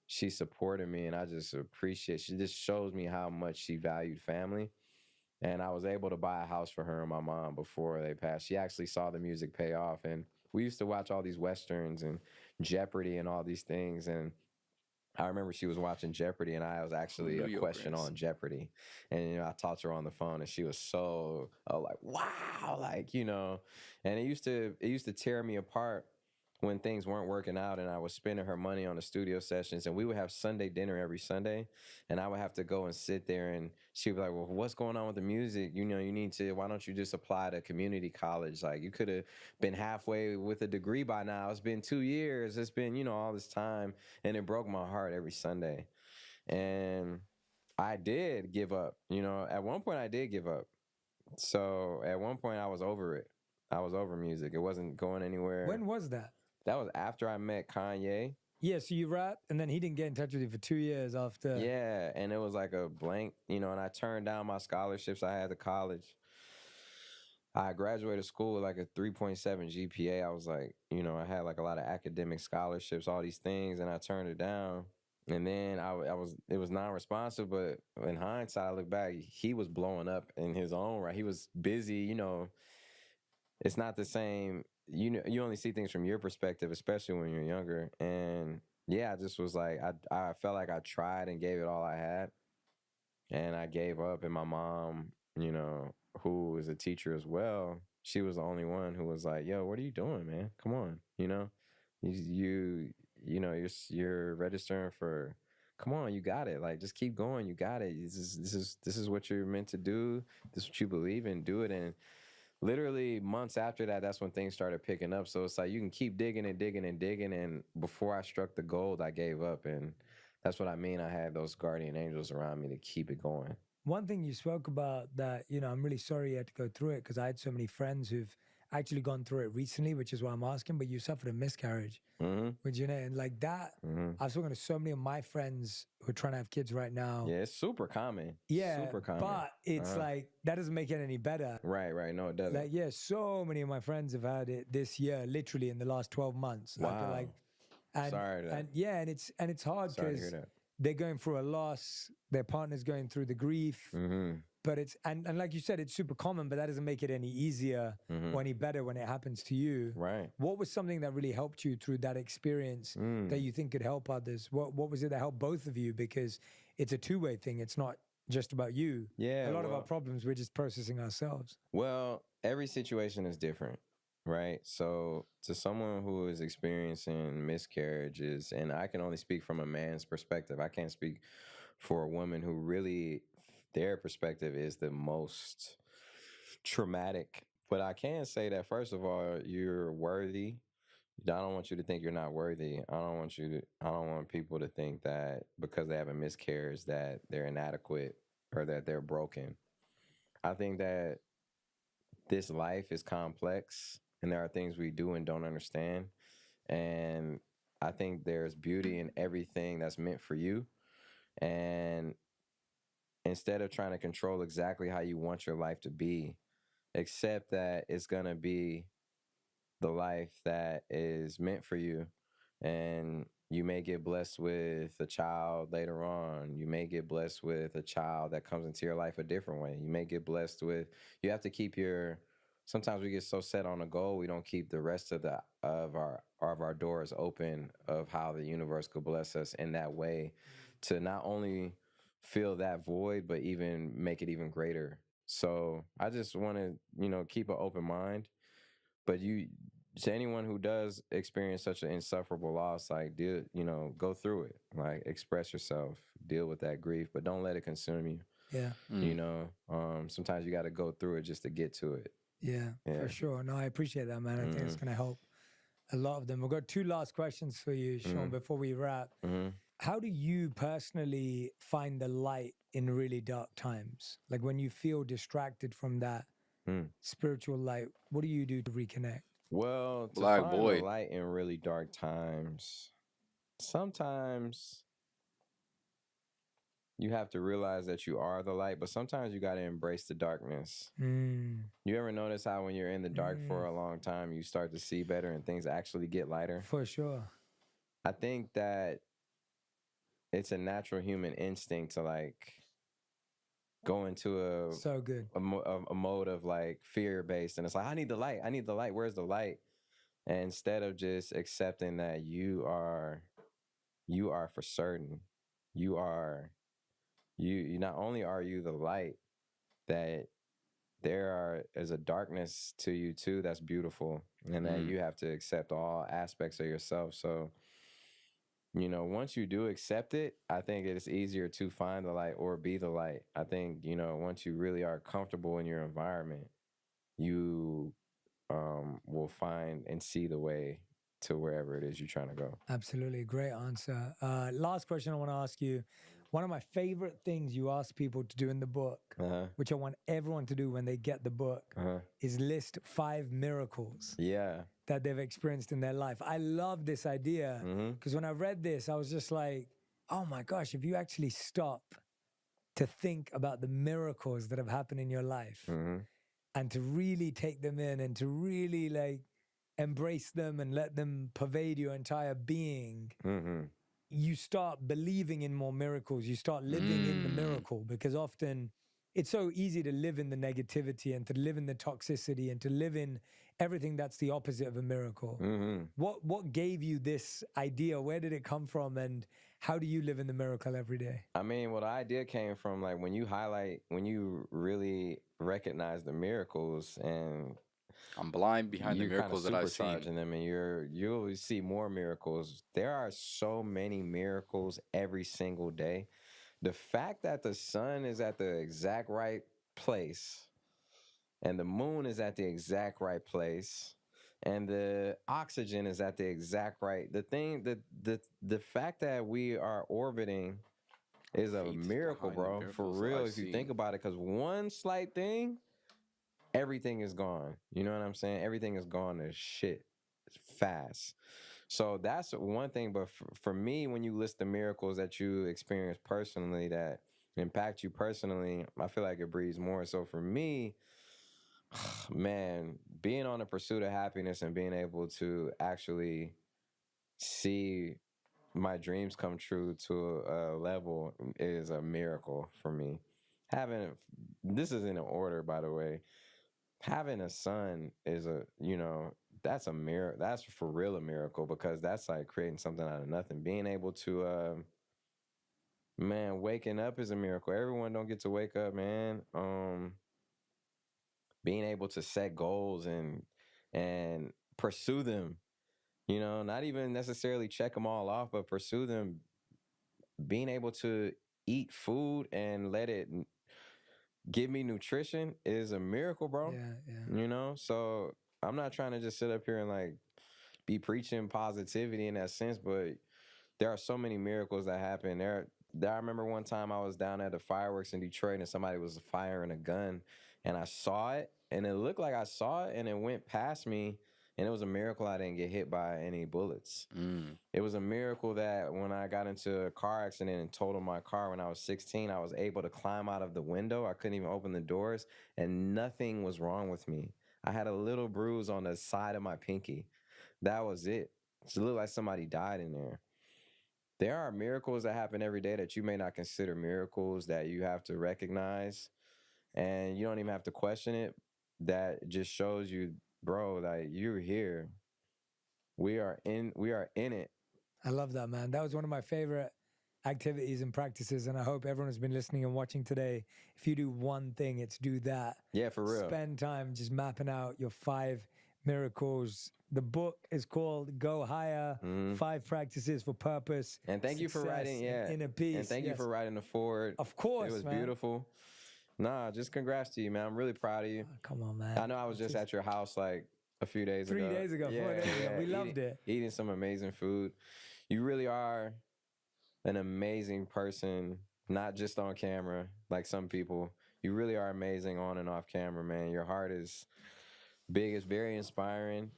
she supported me, and I just appreciate. She just shows me how much she valued family. And I was able to buy a house for her and my mom before they passed. She actually saw the music pay off. And we used to watch all these Westerns and Jeopardy and all these things. And I remember she was watching Jeopardy, and I was actually a question on Jeopardy. And, I talked to her on the phone, and she was so like, wow, like, and it used to tear me apart when things weren't working out, and I was spending her money on the studio sessions, and we would have Sunday dinner every Sunday, and I would have to go and sit there, and she'd be like, well, what's going on with the music? You need to, why don't you just apply to community college? Like, you could have been halfway with a degree by now. It's been 2 years. It's been, all this time. And it broke my heart every Sunday. And I did give up. At one point I did give up. So at one point I was over it. I was over music. It wasn't going anywhere. When was that? That was after I met Kanye. Yeah, so you rapped, and then he didn't get in touch with you for 2 years after. Yeah, and it was like a blank, and I turned down my scholarships I had to college. I graduated school with like a 3.7 GPA. I was like, I had like a lot of academic scholarships, all these things, and I turned it down. And then it was non-responsive, but in hindsight, I look back, he was blowing up in his own right. He was busy, it's not the same. You only see things from your perspective, especially when you're younger. And yeah, I just was like, I felt like I tried and gave it all I had. And I gave up, and my mom, you know, who is a teacher as well, she was the only one who was like, "Yo, what are you doing, man? Come on, you know, you know, you're registering for. Come on, you got it. Like, just keep going. You got it. This is what you're meant to do. This is what you believe in. Do it." And literally months after that, that's when things started picking up. So it's like you can keep digging and digging and digging. And before I struck the gold, I gave up. And that's what I mean. I had those guardian angels around me to keep it going. One thing you spoke about that, you know, I'm really sorry you had to go through it because I had so many friends who've actually gone through it recently, which is why I'm asking, but you suffered a miscarriage. Which, you know, and like that, I've spoken to so many of my friends who are trying to have kids right now. Yeah, it's super common. Yeah, super common. but it's like, that doesn't make it any better. Right. No, it doesn't. Like, yeah, so many of my friends have had it this year, literally in the last 12 months. Wow. Like, and, Sorry to that. and yeah, and it's hard Sorry to because hear that. they're going through a loss, their partner's going through the grief. But it's, and like you said, it's super common, but that doesn't make it any easier or any better when it happens to you. Right. What was something that really helped you through that experience that you think could help others? What was it that helped both of you? Because it's a two-way thing. It's not just about you. Yeah. A lot of our problems, we're just processing ourselves. Well, every situation is different, right? So to someone who is experiencing miscarriages, and I can only speak from a man's perspective, I can't speak for a woman who really, their perspective is the most traumatic. But I can say that, first of all, you're worthy. I don't want you to think you're not worthy. I don't want people to think that because they have a miscarriage that they're inadequate or that they're broken. I think that this life is complex and there are things we do and don't understand. And I think there's beauty in everything that's meant for you. And instead of trying to control exactly how you want your life to be, accept that it's going to be the life that is meant for you. And you may get blessed with a child later on. You may get blessed with a child that comes into your life a different way. You may get blessed with, you have to keep sometimes we get so set on a goal, we don't keep the rest of our doors open of how the universe could bless us in that way to not only fill that void, but even make it even greater. So I just want to, keep an open mind. But to anyone who does experience such an insufferable loss, like, go through it. Like, express yourself, deal with that grief, but don't let it consume you. Yeah. Sometimes you got to go through it just to get to it. Yeah, for sure. No, I appreciate that, man. I think it's going to help a lot of them. We've got two last questions for you, Sean, before we wrap. How do you personally find the light in really dark times? Like when you feel distracted from that spiritual light, what do you do to reconnect? Well, to find the light in really dark times, sometimes you have to realize that you are the light, but sometimes you got to embrace the darkness. You ever notice how when you're in the dark for a long time, you start to see better and things actually get lighter? For sure. I think that it's a natural human instinct to like go into a mode of like fear-based, and it's like, I need the light, where's the light? And instead of just accepting that you are for certain, you not only are you the light, that is a darkness to you too that's beautiful, and that you have to accept all aspects of yourself. So once you do accept it, I think it's easier to find the light or be the light. I think, once you really are comfortable in your environment, you will find and see the way to wherever it is you're trying to go. Absolutely. Great answer. Last question I want to ask you. One of my favorite things you ask people to do in the book, which I want everyone to do when they get the book, is list 5 miracles that they've experienced in their life. I love this idea because when I read this, I was just like, oh my gosh, if you actually stop to think about the miracles that have happened in your life and to really take them in and to really like embrace them and let them pervade your entire being, you start believing in more miracles. You start living in the miracle, because often it's so easy to live in the negativity and to live in the toxicity and to live in everything that's the opposite of a miracle. What gave you this idea? Where did it come from? And How do you live in the miracle every day? I mean, well, the idea came from like when you really recognize the miracles and I'm blind behind the you're kind of miracles that I've seen. supercharging them, and you'll see more miracles. There are so many miracles every single day. The fact that the sun is at the exact right place and the moon is at the exact right place and the oxygen is at the exact right, the fact that we are orbiting is a Feet miracle, behind the bro, for miracles that real, I've if you seen. think about it, because one slight thing, everything is gone. You know what I'm saying? Everything is gone to shit fast. So that's one thing. But for me, when you list the miracles that you experience personally that impact you personally, I feel like it breeds more. So for me, man, being on the pursuit of happiness and being able to actually see my dreams come true to a level is a miracle for me. This is in order, by the way. Having a son is that's a miracle. That's for real a miracle, because that's like creating something out of nothing. Being able to, man, waking up is a miracle. Everyone don't get to wake up, man. Being able to set goals and pursue them, not even necessarily check them all off, but pursue them. Being able to eat food and let it give me nutrition is a miracle, bro. Yeah. So I'm not trying to just sit up here and like be preaching positivity in that sense, but there are so many miracles that happen. I remember one time I was down at the fireworks in Detroit and somebody was firing a gun and I saw it and it looked like I saw it and it went past me, and it was a miracle I didn't get hit by any bullets. It was a miracle that when I got into a car accident and totaled my car when I was 16, I was able to climb out of the window. I couldn't even open the doors and nothing was wrong with me. I had a little bruise on the side of my pinky. That was it. It looked like somebody died in there. There are miracles that happen every day that you may not consider miracles, that you have to recognize, and you don't even have to question it. That just shows you, bro, like you're here. We are in it. I love that, man. That was one of my favorite activities and practices, and I hope everyone has been listening and watching today. If you do one thing, it's do that. Yeah, for real. Spend time just mapping out your 5 miracles. The book is called Go Higher, 5 Practices for Purpose. And thank you for writing, Inner Peace. And thank you for writing the forward. Of course, it was man. beautiful. Nah, just congrats to you, man. I'm really proud of you. Oh, come on, man. I know I was just at your house like a few days ago. 3 days ago, 4 days ago. We loved it. Eating some amazing food. You really are an amazing person, not just on camera like some people. You really are amazing on and off camera, man. Your heart is big. It's very inspiring.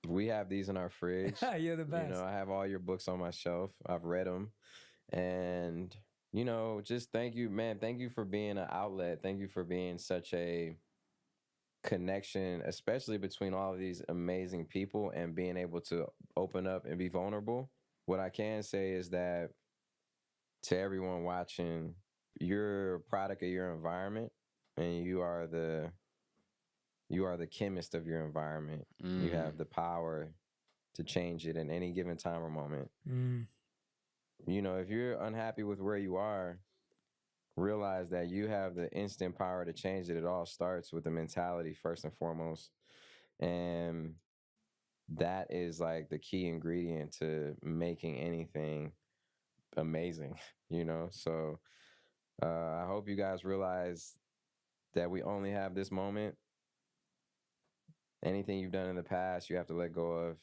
We have these in our fridge. You're the best. I have all your books on my shelf. I've read them. And, just thank you, man. Thank you for being an outlet. Thank you for being such a connection, especially between all of these amazing people, and being able to open up and be vulnerable. What I can say is that to everyone watching, you're a product of your environment, and you are the chemist of your environment. You have the power to change it in any given time or moment. If you're unhappy with where you are, realize that you have the instant power to change it. It all starts with the mentality first and foremost. And that is like the key ingredient to making anything amazing, So I hope you guys realize that we only have this moment. Anything you've done in the past, you have to let go of.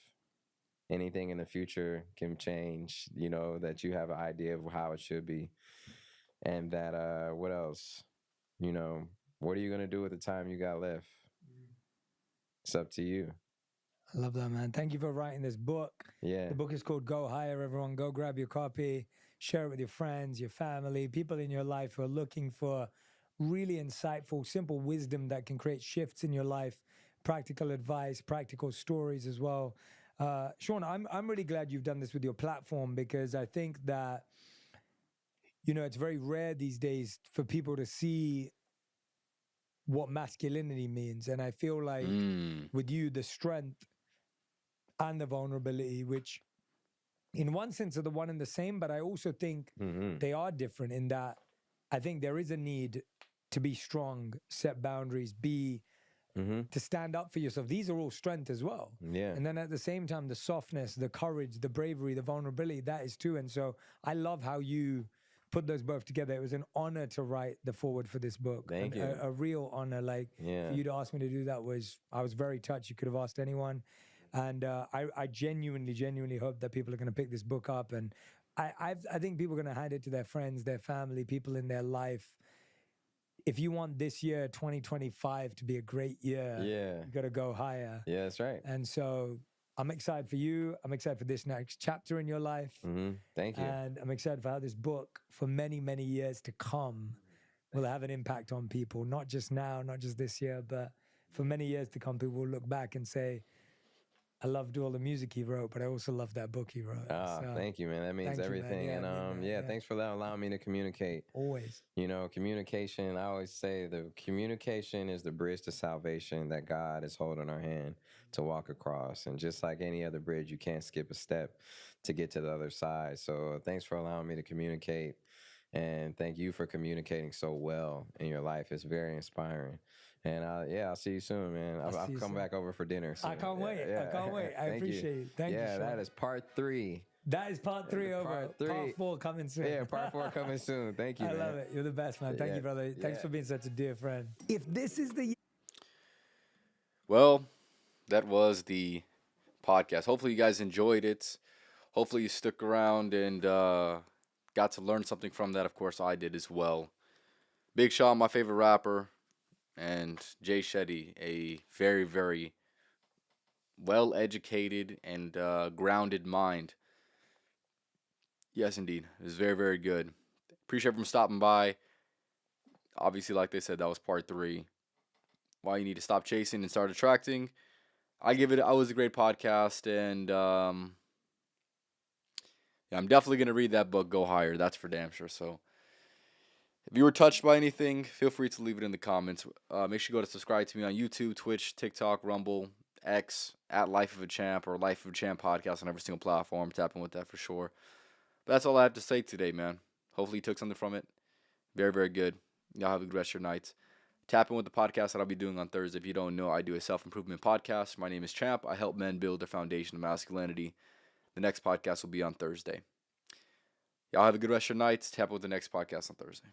Anything in the future can change, that you have an idea of how it should be. And that, what else? What are you going to do with the time you got left? It's up to you. I love that, man. Thank you for writing this book. Yeah. The book is called Go Higher, everyone. Go grab your copy, share it with your friends, your family, people in your life who are looking for really insightful, simple wisdom that can create shifts in your life, practical advice, practical stories as well. Sean, I'm really glad you've done this with your platform, because I think that, it's very rare these days for people to see what masculinity means. And I feel like with you, the strength and the vulnerability, which in one sense are the one and the same, but I also think they are different in that I think there is a need to be strong, set boundaries, to stand up for yourself. These are all strength as well. Yeah. And then at the same time, the softness, the courage, the bravery, the vulnerability, that is too. And so I love how you put those both together. It was an honor to write the foreword for this book. Thank you. A real honor. Like for you to ask me to do that I was very touched. You could have asked anyone. And I genuinely hope that people are going to pick this book up. And I think people are going to hand it to their friends, their family, people in their life. If you want this year, 2025, to be a great year, you got to go higher. Yeah, that's right. And so I'm excited for you. I'm excited for this next chapter in your life. Thank you. And I'm excited for how this book, for many, many years to come, will have an impact on people. Not just now, not just this year, but for many years to come, people will look back and say, I loved all the music he wrote, but I also loved that book he wrote. So, thank you, man. That means everything. Thanks for allowing me to communicate. Always. You know, communication, I always say the communication is the bridge to salvation that God is holding our hand to walk across. And just like any other bridge, you can't skip a step to get to the other side. So thanks for allowing me to communicate. And thank you for communicating so well in your life. It's very inspiring. And I'll see you soon, man. I'll come back over for dinner soon. I can't wait. I can't wait. I appreciate it. Thank you. Yeah, that is part 3. That is part 3 over. Part 3. Part 4 coming soon. Yeah, part 4 coming soon. Thank you, I man. love it. You're the best, man. Thank you, brother. Thanks for being such a dear friend. If this is the... Well, that was the podcast. Hopefully you guys enjoyed it. Hopefully you stuck around and got to learn something from that. Of course, I did as well. Big Sean, my favorite rapper, and Jay Shetty, a very, very well-educated and grounded mind. Yes, indeed. It was very, very good. Appreciate everyone stopping by. Obviously, like they said, that was part 3. Why you need to stop chasing and start attracting. I was a great podcast, and I'm definitely going to read that book, Go Higher. That's for damn sure. So if you were touched by anything, feel free to leave it in the comments. Make sure you go to subscribe to me on YouTube, Twitch, TikTok, Rumble, X, at Life of a Champ, or Life of a Champ podcast on every single platform. Tap in with that for sure. But that's all I have to say today, man. Hopefully you took something from it. Very, very good. Y'all have a good rest of your nights. Tap in with the podcast that I'll be doing on Thursday. If you don't know, I do a self-improvement podcast. My name is Champ. I help men build their foundation of masculinity. The next podcast will be on Thursday. Y'all have a good rest of your nights. Tap in with the next podcast on Thursday.